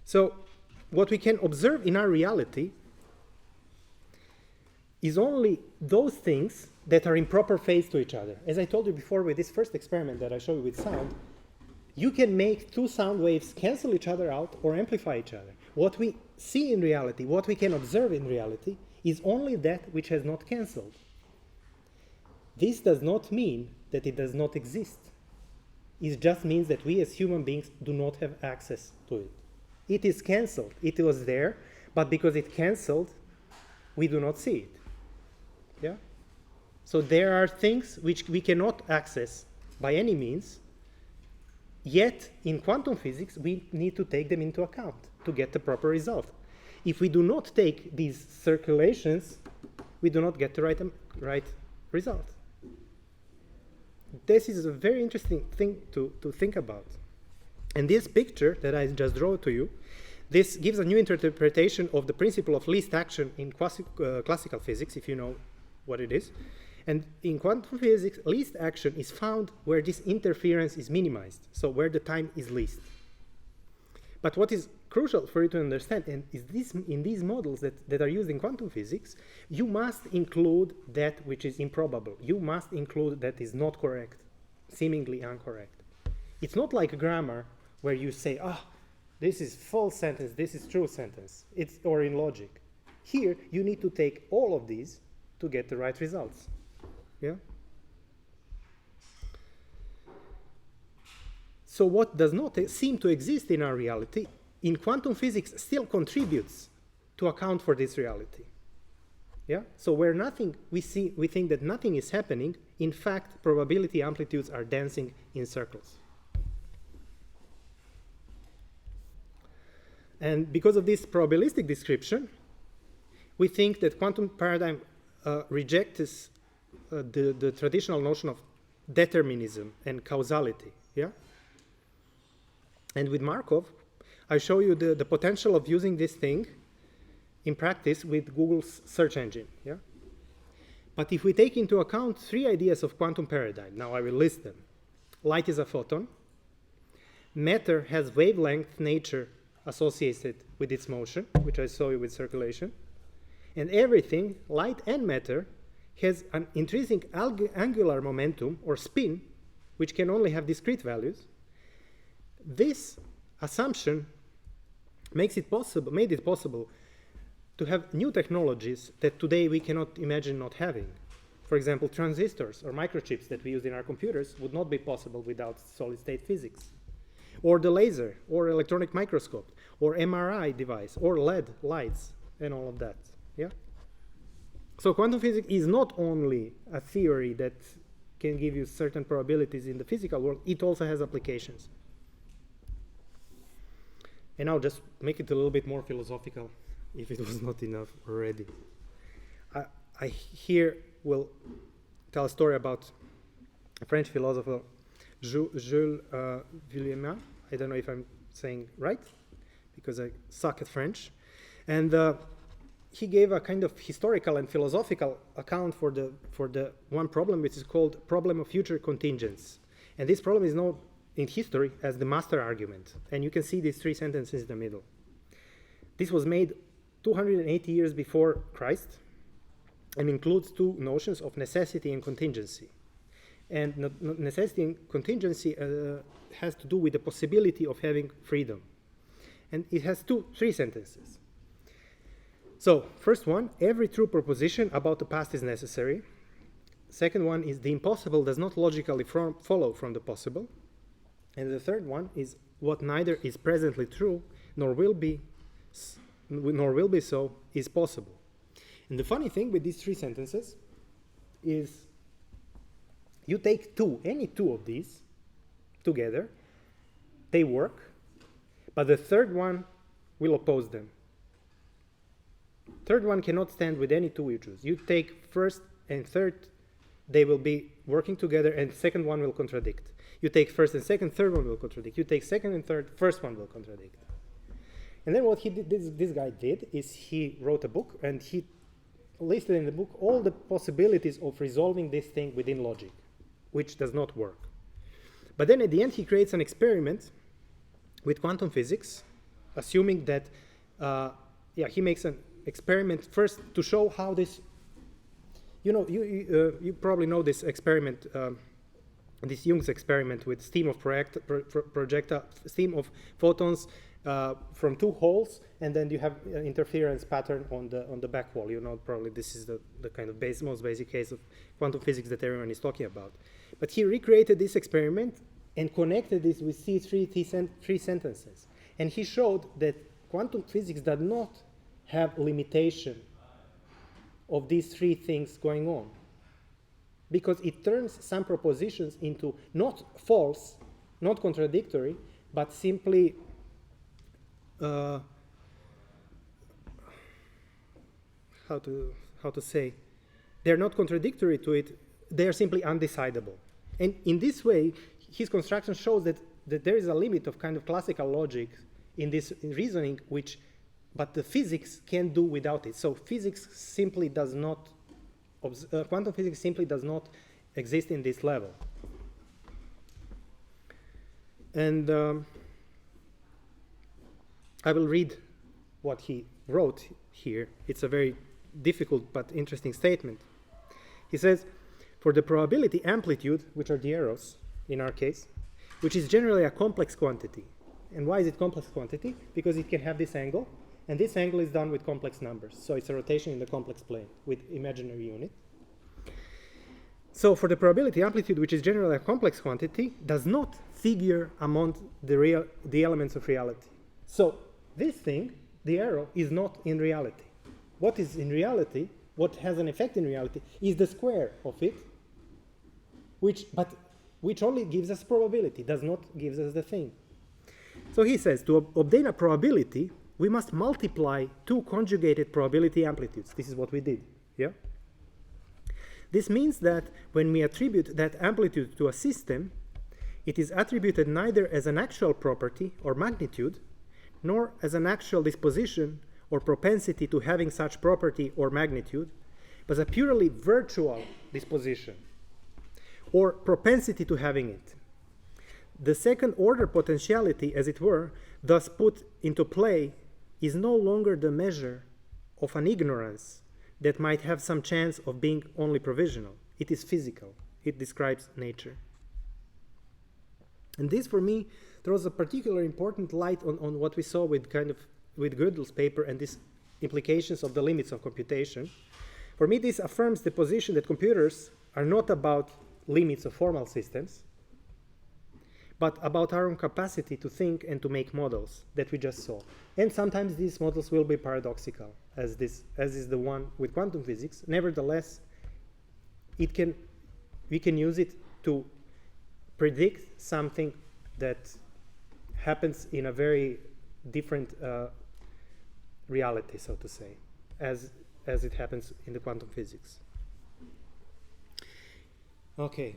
So what we can observe in our reality is only those things that are in proper phase to each other. As I told you before with this first experiment that I showed you with sound, you can make two sound waves cancel each other out or amplify each other. What we see in reality, what we can observe in reality, is only that which has not cancelled. This does not mean that it does not exist. It just means that we as human beings do not have access to it. It is cancelled. It was there, but because it cancelled, we do not see it. Yeah? So there are things which we cannot access by any means, yet in quantum physics we need to take them into account to get the proper result. If we do not take these circulations, we do not get the right result. This is a very interesting thing to think about. And this picture that I just drew to you, this gives a new interpretation of the principle of least action in classical physics, if you know what it is. And in quantum physics, least action is found where this interference is minimized, so where the time is least. But what is crucial for you to understand, and is this, in these models that are used in quantum physics, you must include that which is improbable. You must include that is not correct, seemingly incorrect. It's not like grammar where you say, this is false sentence, this is true sentence, or in logic. Here, you need to take all of these to get the right results. Yeah? So what does not seem to exist in our reality, in quantum physics still contributes to account for this reality. Yeah? So where nothing, we think that nothing is happening, in fact, probability amplitudes are dancing in circles. And because of this probabilistic description, we think that quantum paradigm rejects the traditional notion of determinism and causality. Yeah? And with Markov, I show you the potential of using this thing in practice with Google's search engine. Yeah? But if we take into account three ideas of quantum paradigm, now I will list them. Light is a photon. Matter has wavelength nature associated with its motion, which I saw you with circulation. And everything, light and matter, has an intrinsic angular momentum or spin, which can only have discrete values. This assumption made it possible to have new technologies that today we cannot imagine not having. For example, transistors or microchips that we use in our computers would not be possible without solid-state physics. Or the laser, or electronic microscope, or MRI device, or LED lights, and all of that. Yeah? So quantum physics is not only a theory that can give you certain probabilities in the physical world, it also has applications. And I'll just make it a little bit more philosophical, if it was not enough already. I here will tell a story about a French philosopher, Jules Vuillemin. I don't know if I'm saying right, because I suck at French. And he gave a kind of historical and philosophical account for the one problem, which is called problem of future contingents. And this problem is known in history as the master argument. And you can see these three sentences in the middle. This was made 280 years before Christ and includes two notions of necessity and contingency. And necessity and contingency has to do with the possibility of having freedom. And it has three sentences. So, first one, every true proposition about the past is necessary. second one is the impossible does not logically follow from the possible. And the third one is what neither is presently true nor will be so is possible. And the funny thing with these three sentences is you take any two of these together, they work, but the third one will oppose them. Third one cannot stand with any two you choose. You take first and third, they will be working together, and second one will contradict. You take first and second, third one will contradict. You take second and third, first one will contradict. And then what he did, this guy did, is he wrote a book, and he listed in the book all the possibilities of resolving this thing within logic, which does not work. But then at the end, he creates an experiment with quantum physics, assuming that, he makes an experiment first to show how this, you probably know this experiment, this Jung's experiment with stream of stream of photons from two holes, and then you have an interference pattern on the back wall. Probably this is the kind of most basic case of quantum physics that everyone is talking about. But he recreated this experiment and connected this with these three sentences. And he showed that quantum physics does not have limitation of these three things going on, because it turns some propositions into not false, not contradictory, but simply how to say, they're not contradictory to it, they are simply undecidable. And in this way, his construction shows that there is a limit of kind of classical logic in this reasoning, but the physics can't do without it. So physics simply does not, quantum physics simply does not exist in this level. And I will read what he wrote here. It's a very difficult but interesting statement. He says, for the probability amplitude, which are the arrows in our case, which is generally a complex quantity. And why is it complex quantity? Because it can have this angle, and this angle is done with complex numbers. So it's a rotation in the complex plane with imaginary unit. So for the probability amplitude, which is generally a complex quantity, does not figure among the elements of reality. So this thing, the arrow, is not in reality. What is in reality, what has an effect in reality, is the square of it, which only gives us probability, does not give us the thing. So he says, to obtain a probability, we must multiply two conjugated probability amplitudes. This is what we did, yeah? This means that when we attribute that amplitude to a system, it is attributed neither as an actual property or magnitude, nor as an actual disposition or propensity to having such property or magnitude, but a purely virtual disposition or propensity to having it. The second order potentiality, as it were, thus put into play, is no longer the measure of an ignorance that might have some chance of being only provisional. It is physical. It describes nature. And this, for me, throws a particularly important light on what we saw with Gödel's paper and these implications of the limits of computation. For me, this affirms the position that computers are not about limits of formal systems, but about our own capacity to think and to make models that we just saw. And sometimes these models will be paradoxical, as is the one with quantum physics. Nevertheless, we can use it to predict something that happens in a very different reality, so to say, as it happens in the quantum physics. Okay.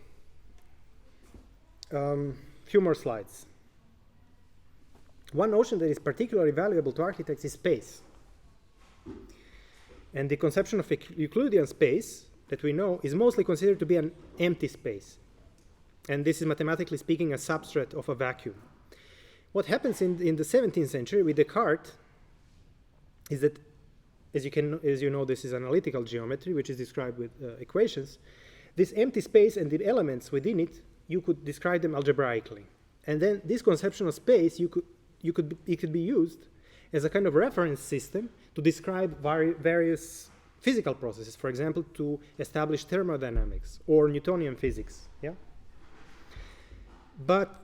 Few more slides. One notion that is particularly valuable to architects is space. And the conception of Euclidean space that we know is mostly considered to be an empty space. And this is, mathematically speaking, a substrate of a vacuum. What happens in the 17th century with Descartes is that, as you know, this is analytical geometry, which is described with equations. This empty space and the elements within it, you could describe them algebraically. And then this conception of space, it could be used as a kind of reference system to describe various physical processes, for example, to establish thermodynamics or Newtonian physics. Yeah? But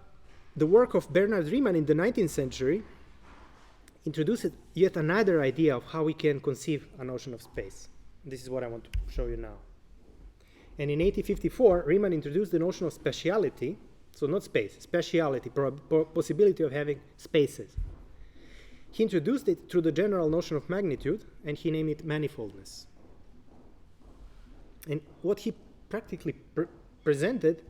the work of Bernhard Riemann in the 19th century introduced yet another idea of how we can conceive a notion of space. This is what I want to show you now. And in 1854, Riemann introduced the notion of spatiality, so not space, spatiality, possibility of having spaces. He introduced it through the general notion of magnitude, and he named it manifoldness. And what he practically presented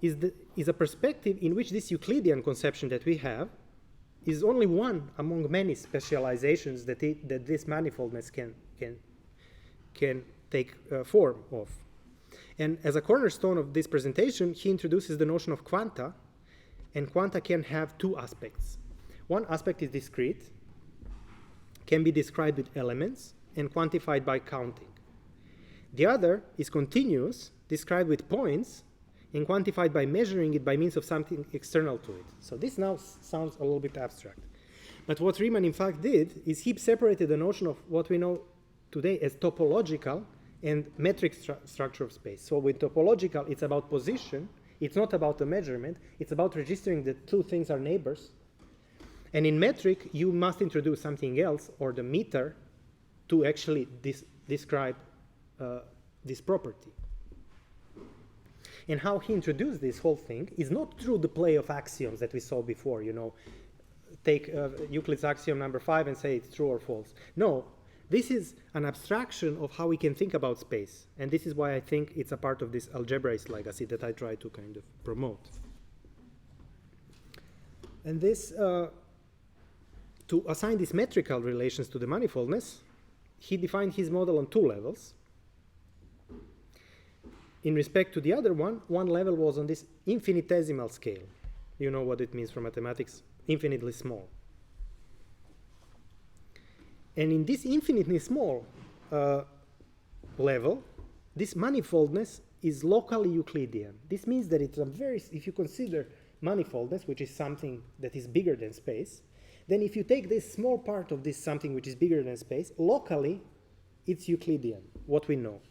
is a perspective in which this Euclidean conception that we have is only one among many specializations that this manifoldness can take form of. And as a cornerstone of this presentation, he introduces the notion of quanta, and quanta can have two aspects. One aspect is discrete, can be described with elements, and quantified by counting. The other is continuous, described with points, and quantified by measuring it by means of something external to it. So this now sounds a little bit abstract. But what Riemann in fact did is he separated the notion of what we know today as topological and metric structure of space. So with topological, it's about position. It's not about the measurement. It's about registering that two things are neighbors. And in metric, you must introduce something else, or the meter, to actually describe this property. And how he introduced this whole thing is not through the play of axioms that we saw before, you know, take Euclid's axiom number 5 and say it's true or false. No, this is an abstraction of how we can think about space. And this is why I think it's a part of this algebraic legacy that I try to kind of promote. And this, to assign these metrical relations to the manifoldness, he defined his model on two levels. In respect to the other one level was on this infinitesimal scale. You know what it means from mathematics, infinitely small. And in this infinitely small level, this manifoldness is locally Euclidean. This means that it's if you consider manifoldness, which is something that is bigger than space, then if you take this small part of this something which is bigger than space, locally, it's Euclidean, what we know.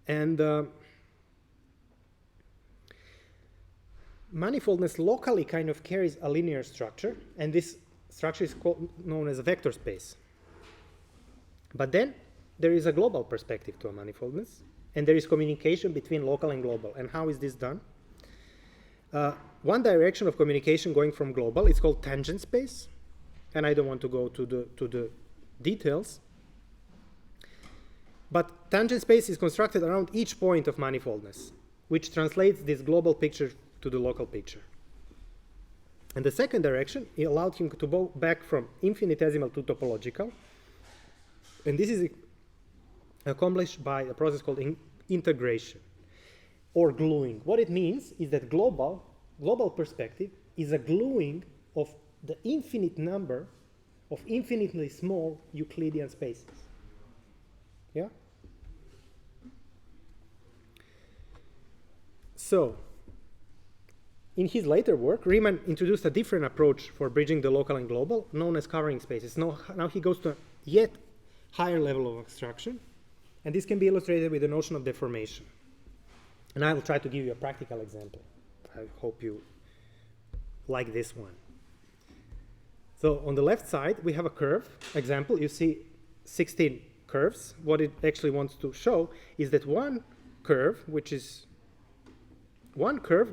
And manifoldness locally kind of carries a linear structure, and this structure is known as a vector space. But then there is a global perspective to a manifoldness, and there is communication between local and global. And how is this done? One direction of communication going from global is called tangent space, and I don't want to go to the details. But tangent space is constructed around each point of manifoldness, which translates this global picture to the local picture. And the second direction, it allowed him to go back from infinitesimal to topological. And this is accomplished by a process called integration or gluing. What it means is that global perspective is a gluing of the infinite number of infinitely small Euclidean spaces. Yeah? So, in his later work, Riemann introduced a different approach for bridging the local and global, known as covering spaces. Now he goes to a yet higher level of abstraction, and this can be illustrated with the notion of deformation. And I will try to give you a practical example. I hope you like this one. So on the left side, we have a curve example. You see 16 curves. What it actually wants to show is that one curve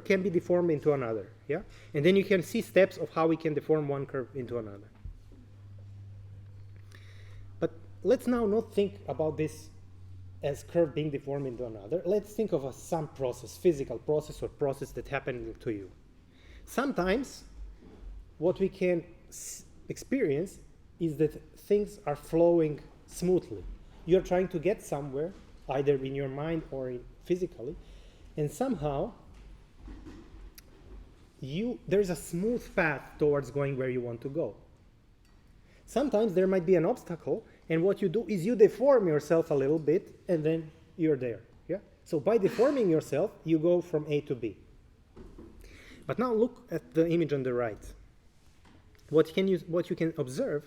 can be deformed into another, yeah? And then you can see steps of how we can deform one curve into another. But let's now not think about this as curve being deformed into another. Let's think of some process, physical process or process that happened to you. Sometimes what we can experience is that things are flowing smoothly. You're trying to get somewhere, either in your mind or physically, and somehow there's a smooth path towards going where you want to go. Sometimes there might be an obstacle, and what you do is you deform yourself a little bit, and then you're there. Yeah? So by deforming yourself, you go from A to B. But now look at the image on the right. What you can observe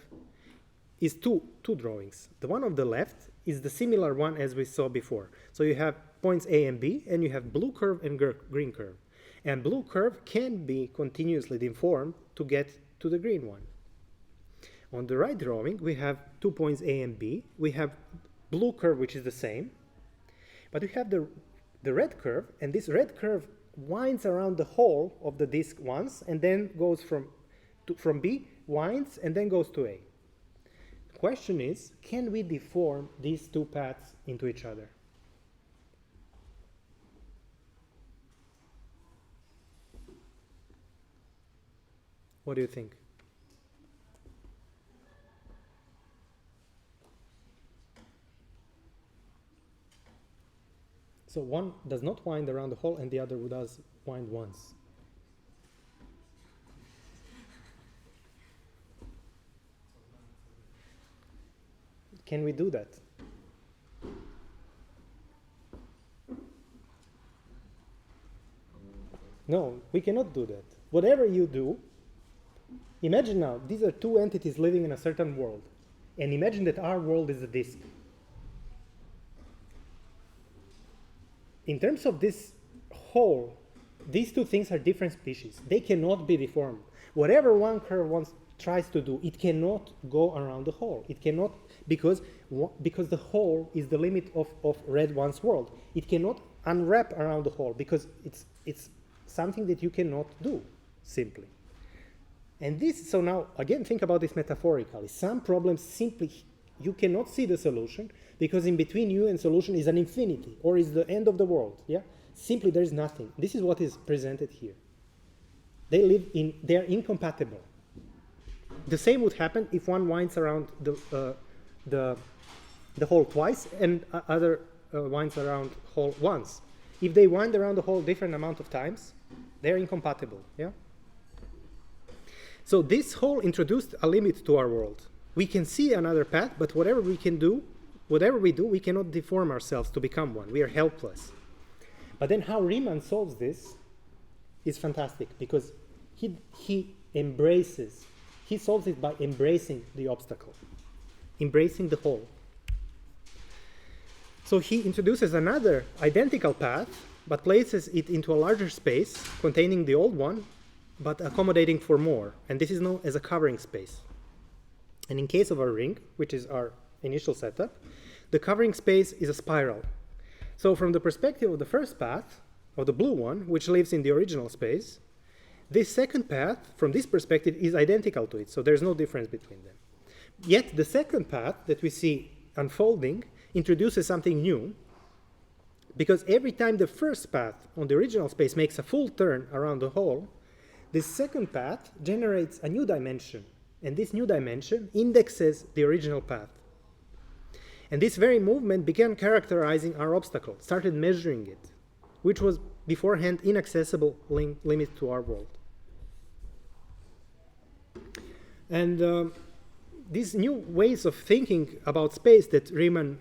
is two drawings. The one on the left is the similar one as we saw before. So you have points A and B, and you have blue curve and green curve. And blue curve can be continuously deformed to get to the green one. On the right drawing, we have 2 points A and B. We have blue curve, which is the same. But we have the red curve, and this red curve winds around the whole of the disk once, and then goes from B, winds, and then goes to A. The question is, can we deform these two paths into each other? What do you think? So one does not wind around the hole and the other does wind once. Can we do that? No, we cannot do that. Whatever you do, imagine now, these are two entities living in a certain world. And imagine that our world is a disk. In terms of this whole, these two things are different species. They cannot be deformed. Whatever one curve tries to do, it cannot go around the whole. It cannot, because the whole is the limit of red one's world. It cannot unwrap around the whole because it's something that you cannot do, simply. And this, so now, again, think about this metaphorically. Some problems simply, you cannot see the solution because in between you and solution is an infinity or is the end of the world, yeah? Simply there is nothing. This is what is presented here. They are incompatible. The same would happen if one winds around the hole twice and other winds around hole once. If they wind around the hole different amount of times, they're incompatible, yeah? So this hole introduced a limit to our world. We can see another path, but whatever we do, we cannot deform ourselves to become one. We are helpless. But then how Riemann solves this is fantastic because he solves it by embracing the obstacle, embracing the hole. So he introduces another identical path, but places it into a larger space containing the old one, but accommodating for more. And this is known as a covering space. And in case of a ring, which is our initial setup, the covering space is a spiral. So from the perspective of the first path, of the blue one, which lives in the original space, this second path, from this perspective, is identical to it. So there's no difference between them. Yet the second path that we see unfolding introduces something new, because every time the first path on the original space makes a full turn around the hole, this second path generates a new dimension, and this new dimension indexes the original path. And this very movement began characterizing our obstacle, started measuring it, which was beforehand inaccessible limit to our world. And these new ways of thinking about space that Riemann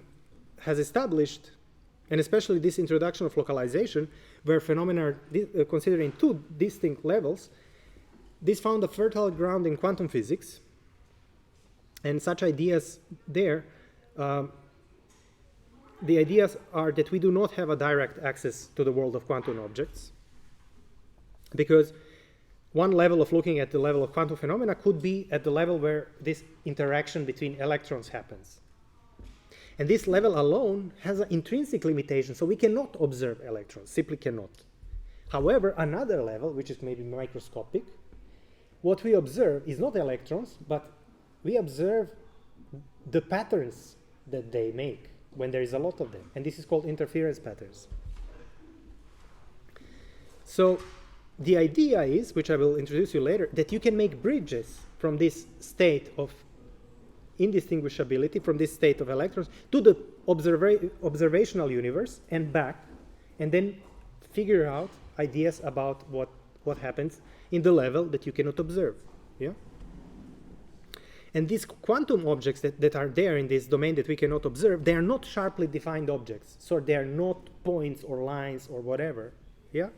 has established, and especially this introduction of localization, where phenomena are considered in two distinct levels, this found a fertile ground in quantum physics. And such ideas there, the ideas are that we do not have a direct access to the world of quantum objects, because one level of looking at the level of quantum phenomena could be at the level where this interaction between electrons happens. And this level alone has an intrinsic limitation, so we cannot observe electrons, simply cannot. However, another level, which is maybe microscopic, what we observe is not electrons, but we observe the patterns that they make when there is a lot of them. And this is called interference patterns. So the idea is, which I will introduce you later, that you can make bridges from this state of indistinguishability, from this state of electrons, to the observational universe and back, and then figure out ideas about what happens in the level that you cannot observe. Yeah? And these quantum objects that are there in this domain that we cannot observe, they are not sharply defined objects. So they are not points or lines or whatever. Yeah?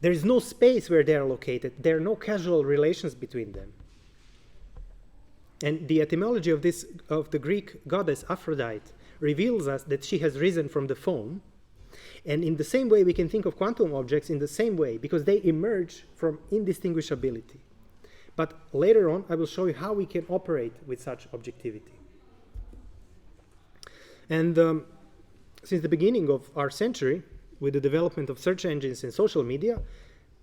There is no space where they are located. There are no causal relations between them. And the etymology of this, of the Greek goddess Aphrodite, reveals us that she has risen from the foam. And in the same way, we can think of quantum objects in the same way, because they emerge from indistinguishability. But later on, I will show you how we can operate with such objectivity. And since the beginning of our century, with the development of search engines and social media,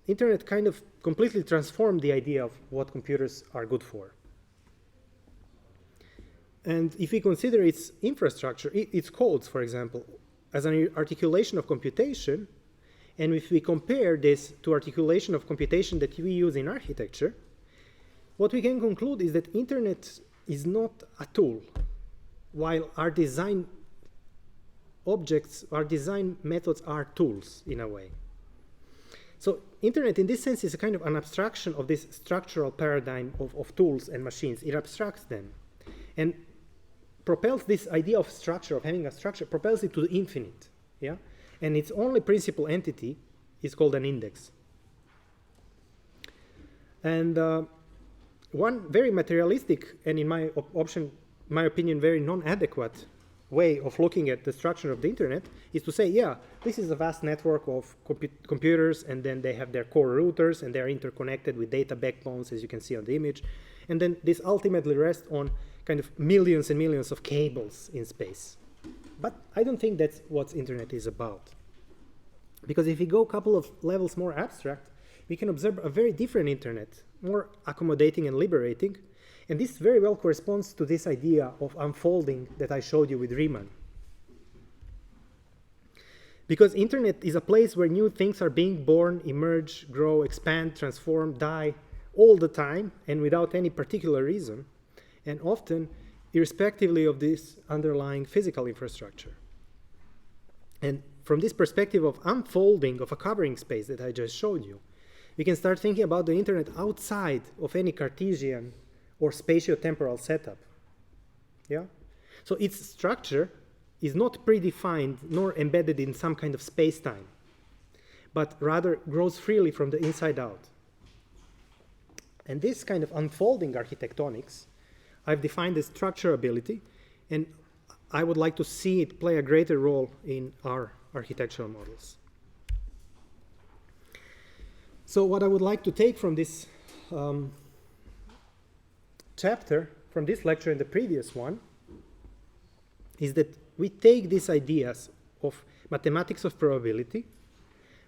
internet kind of completely transformed the idea of what computers are good for. And if we consider its infrastructure, its codes, for example, as an articulation of computation, and if we compare this to articulation of computation that we use in architecture, what we can conclude is that internet is not a tool, while our design objects, our design methods are tools in a way. So internet in this sense is a kind of an abstraction of this structural paradigm of tools and machines. It abstracts them and propels this idea of structure, of having a structure, propels it to the infinite. Yeah? And its only principal entity is called an index. And one very materialistic and in my opinion, very non-adequate way of looking at the structure of the internet is to say, yeah, this is a vast network of computers, and then they have their core routers, and they're interconnected with data backbones, as you can see on the image. And then this ultimately rests on kind of millions and millions of cables in space. But I don't think that's what internet is about. Because if we go a couple of levels more abstract, we can observe a very different internet, more accommodating and liberating. And this very well corresponds to this idea of unfolding that I showed you with Riemann. Because internet is a place where new things are being born, emerge, grow, expand, transform, die, all the time, and without any particular reason, and often irrespectively of this underlying physical infrastructure. And from this perspective of unfolding of a covering space that I just showed you, we can start thinking about the internet outside of any Cartesian or spatio-temporal setup. Yeah? So its structure is not predefined nor embedded in some kind of space-time, but rather grows freely from the inside out. And this kind of unfolding architectonics I've defined as structurability, and I would like to see it play a greater role in our architectural models. So what I would like to take from this chapter, from this lecture and the previous one, is that we take these ideas of mathematics of probability,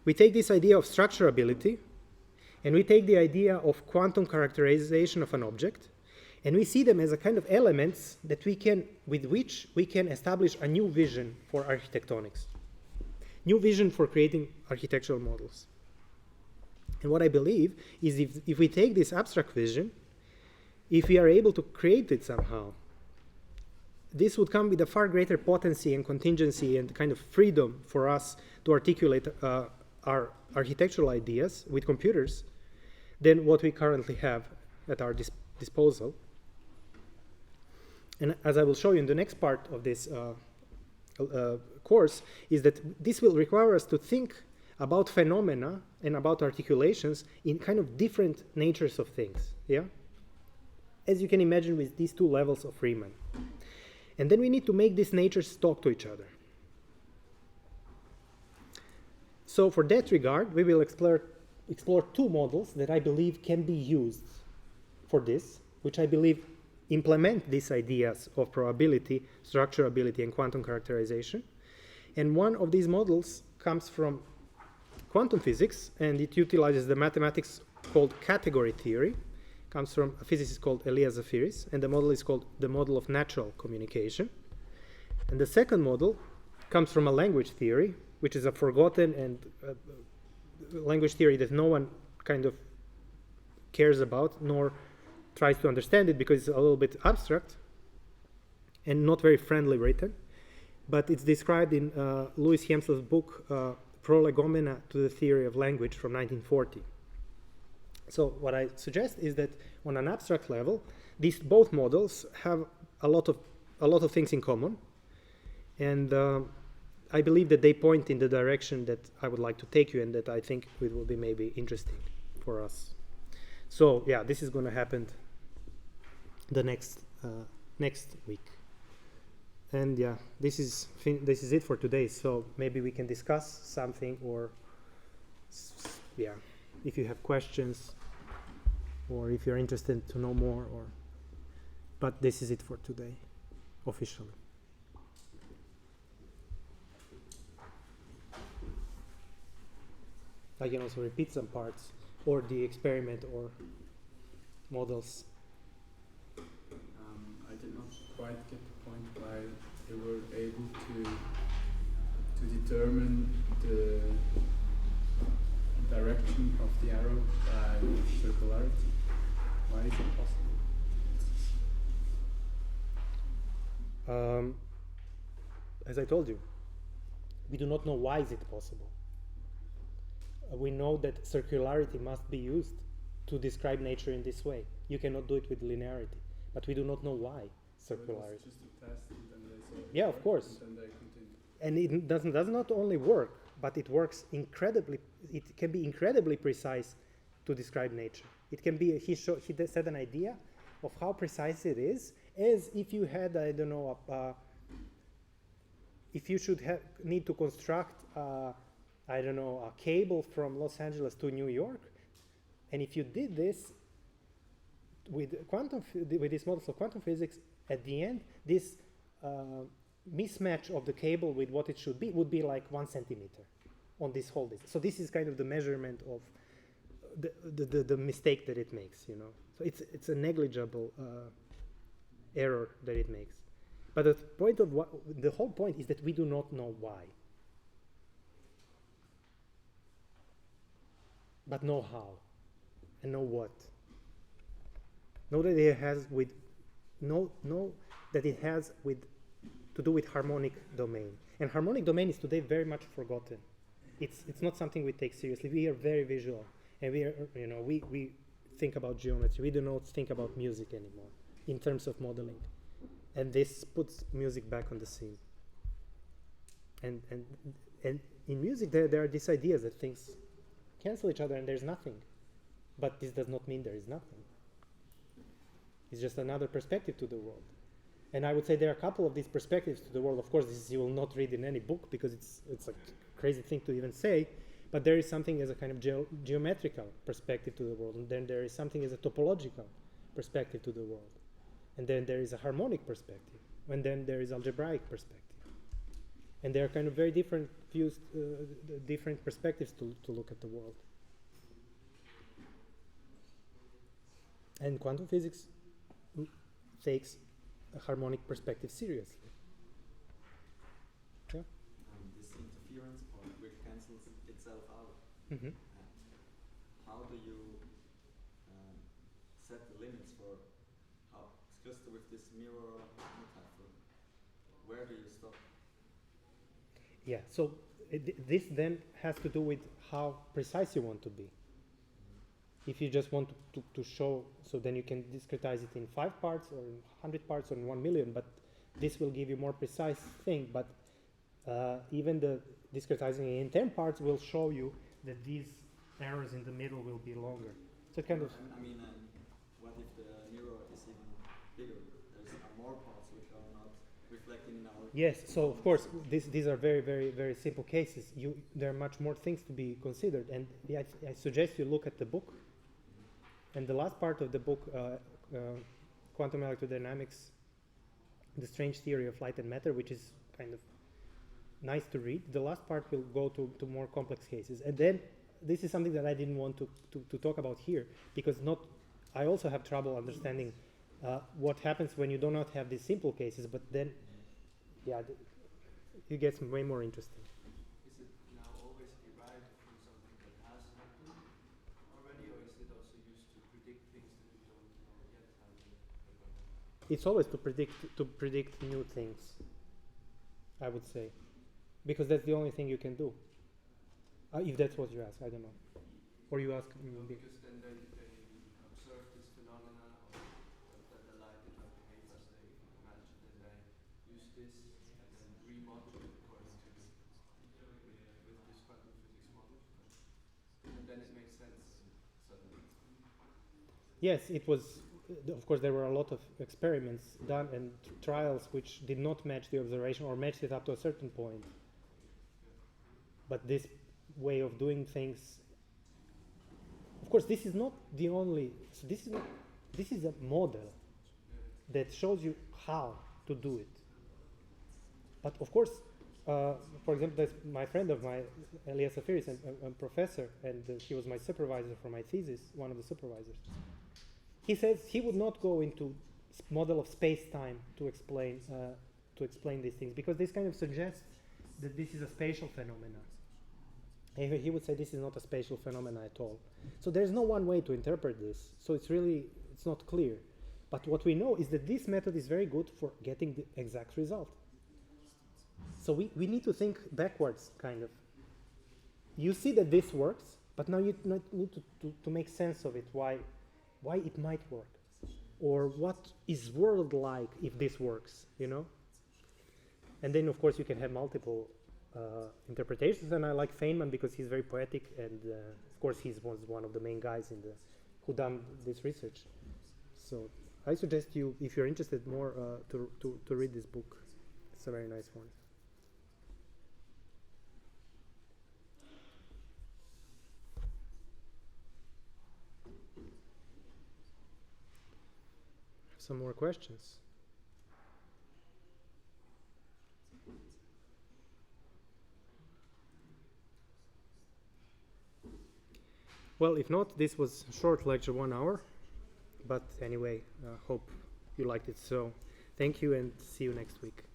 we take this idea of structurability, and we take the idea of quantum characterization of an object, and we see them as a kind of elements that we can, with which we can establish a new vision for architectonics, new vision for creating architectural models. And what I believe is if we take this abstract vision, if we are able to create it somehow, this would come with a far greater potency and contingency and kind of freedom for us to articulate our architectural ideas with computers than what we currently have at our disposal. And as I will show you in the next part of this course, is that this will require us to think about phenomena and about articulations in kind of different natures of things, yeah? As you can imagine with these two levels of Riemann. And then we need to make these natures talk to each other. So for that regard, we will explore two models that I believe can be used for this, which I believe implement these ideas of probability, structurability, and quantum characterization. And one of these models comes from quantum physics, and it utilizes the mathematics called category theory. It comes from a physicist called Elias Zafiris, and the model is called the model of natural communication. And the second model comes from a language theory, which is a forgotten and language theory that no one kind of cares about, nor tries to understand it because it's a little bit abstract and not very friendly written. But it's described in Louis Hemslow's book, Prolegomena to the Theory of Language from 1940. So what I suggest is that on an abstract level, these both models have a lot of things in common, and I believe that they point in the direction that I would like to take you and that I think it will be maybe interesting for us. So yeah, this is going to happen the next week. And yeah, this is it for today. So maybe we can discuss something, or yeah, if you have questions, or if you're interested to know more, or. But this is it for today, officially. I can also repeat some parts, or the experiment, or models. I did not quite get the point why they were able to determine the direction of the arrow by circularity. Why is it possible? As I told you, we do not know why is it possible. We know that circularity must be used to describe nature in this way. You cannot do it with linearity, but we do not know why circularity. So it was just a test, and then they saw it Yeah, of worked, course. and then they continued. And it does not only work, but it works incredibly. It can be incredibly precise to describe nature. It can be. He said an idea of how precise it is, as if you had, I don't know, if you should need to construct, I don't know, a cable from Los Angeles to New York, and if you did this with these models of quantum physics, at the end, this mismatch of the cable with what it should be would be like 1 centimeter on this whole distance. So this is kind of the measurement of the mistake that it makes, you know. So it's a negligible error that it makes. But the whole point is that we do not know why, but know how, and know what. Know that it has to do with harmonic domain. And harmonic domain is today very much forgotten. It's not something we take seriously. We are very visual, and we think about geometry. We do not think about music anymore in terms of modeling. And this puts music back on the scene. And in music, there are these ideas that things cancel each other and there's nothing. But this does not mean there is nothing. It's just another perspective to the world. And I would say there are a couple of these perspectives to the world. Of course, this you will not read in any book because it's a crazy thing to even say. But there is something as a kind of geometrical perspective to the world. And then there is something as a topological perspective to the world. And then there is a harmonic perspective. And then there is algebraic perspective. And there are kind of very different views, different perspectives to look at the world. And quantum physics takes a harmonic perspective seriously. Yeah? This interference point which cancels itself out. Mm-hmm. How do you set the limits for how, just with this mirror metaphor? Where do you stop? Yeah, so this then has to do with how precise you want to be. If you just want to show, so then you can discretize it in 5 parts or in 100 parts or in 1 million, but this will give you more precise thing. But even the discretizing in 10 parts will show you that these errors in the middle will be longer. So kind of. I mean, what if the mirror is even bigger? There's more parts which are not reflecting in our. Yes, so of course these are very, very, very simple cases. There are much more things to be considered, and I suggest you look at the book. And the last part of the book, Quantum Electrodynamics, The Strange Theory of Light and Matter, which is kind of nice to read. The last part will go to more complex cases. And then this is something that I didn't want to talk about here, because I also have trouble understanding what happens when you do not have these simple cases, but then, yeah, it gets way more interesting. Is it now always derived from something that has happened already, or is it also used to predict things that we don't know yet how they're going to happen? It's always to predict new things, I would say, because that's the only thing you can do. If that's what you ask, I don't know. Or you ask. No, because then they observe this phenomena of that the light did not behave as they imagined, and they use this and then remodel it according to with this quantum physics model, and then it makes sense suddenly. Yes, it was of course, there were a lot of experiments done and trials which did not match the observation or matched it up to a certain point. But this way of doing things, of course, this is not the only. So this is a model that shows you how to do it. But of course, for example, there's my friend of mine, Elias Safiris, a professor, and he was my supervisor for my thesis, one of the supervisors. He says he would not go into model of space-time to explain these things, because this kind of suggests that this is a spatial phenomena. He would say this is not a spatial phenomena at all. So there's no one way to interpret this. So it's not clear. But what we know is that this method is very good for getting the exact result. So we need to think backwards, kind of. You see that this works, but now you need to make sense of it, why it might work. Or what is world like if this works, you know? And then, of course, you can have multiple interpretations, and I like Feynman because he's very poetic, and of course he was one of the main guys who done this research. So I suggest you, if you're interested more, to read this book. It's a very nice one. Some more questions? Well, if not, this was a short lecture, 1 hour. But anyway, hope you liked it. So thank you and see you next week.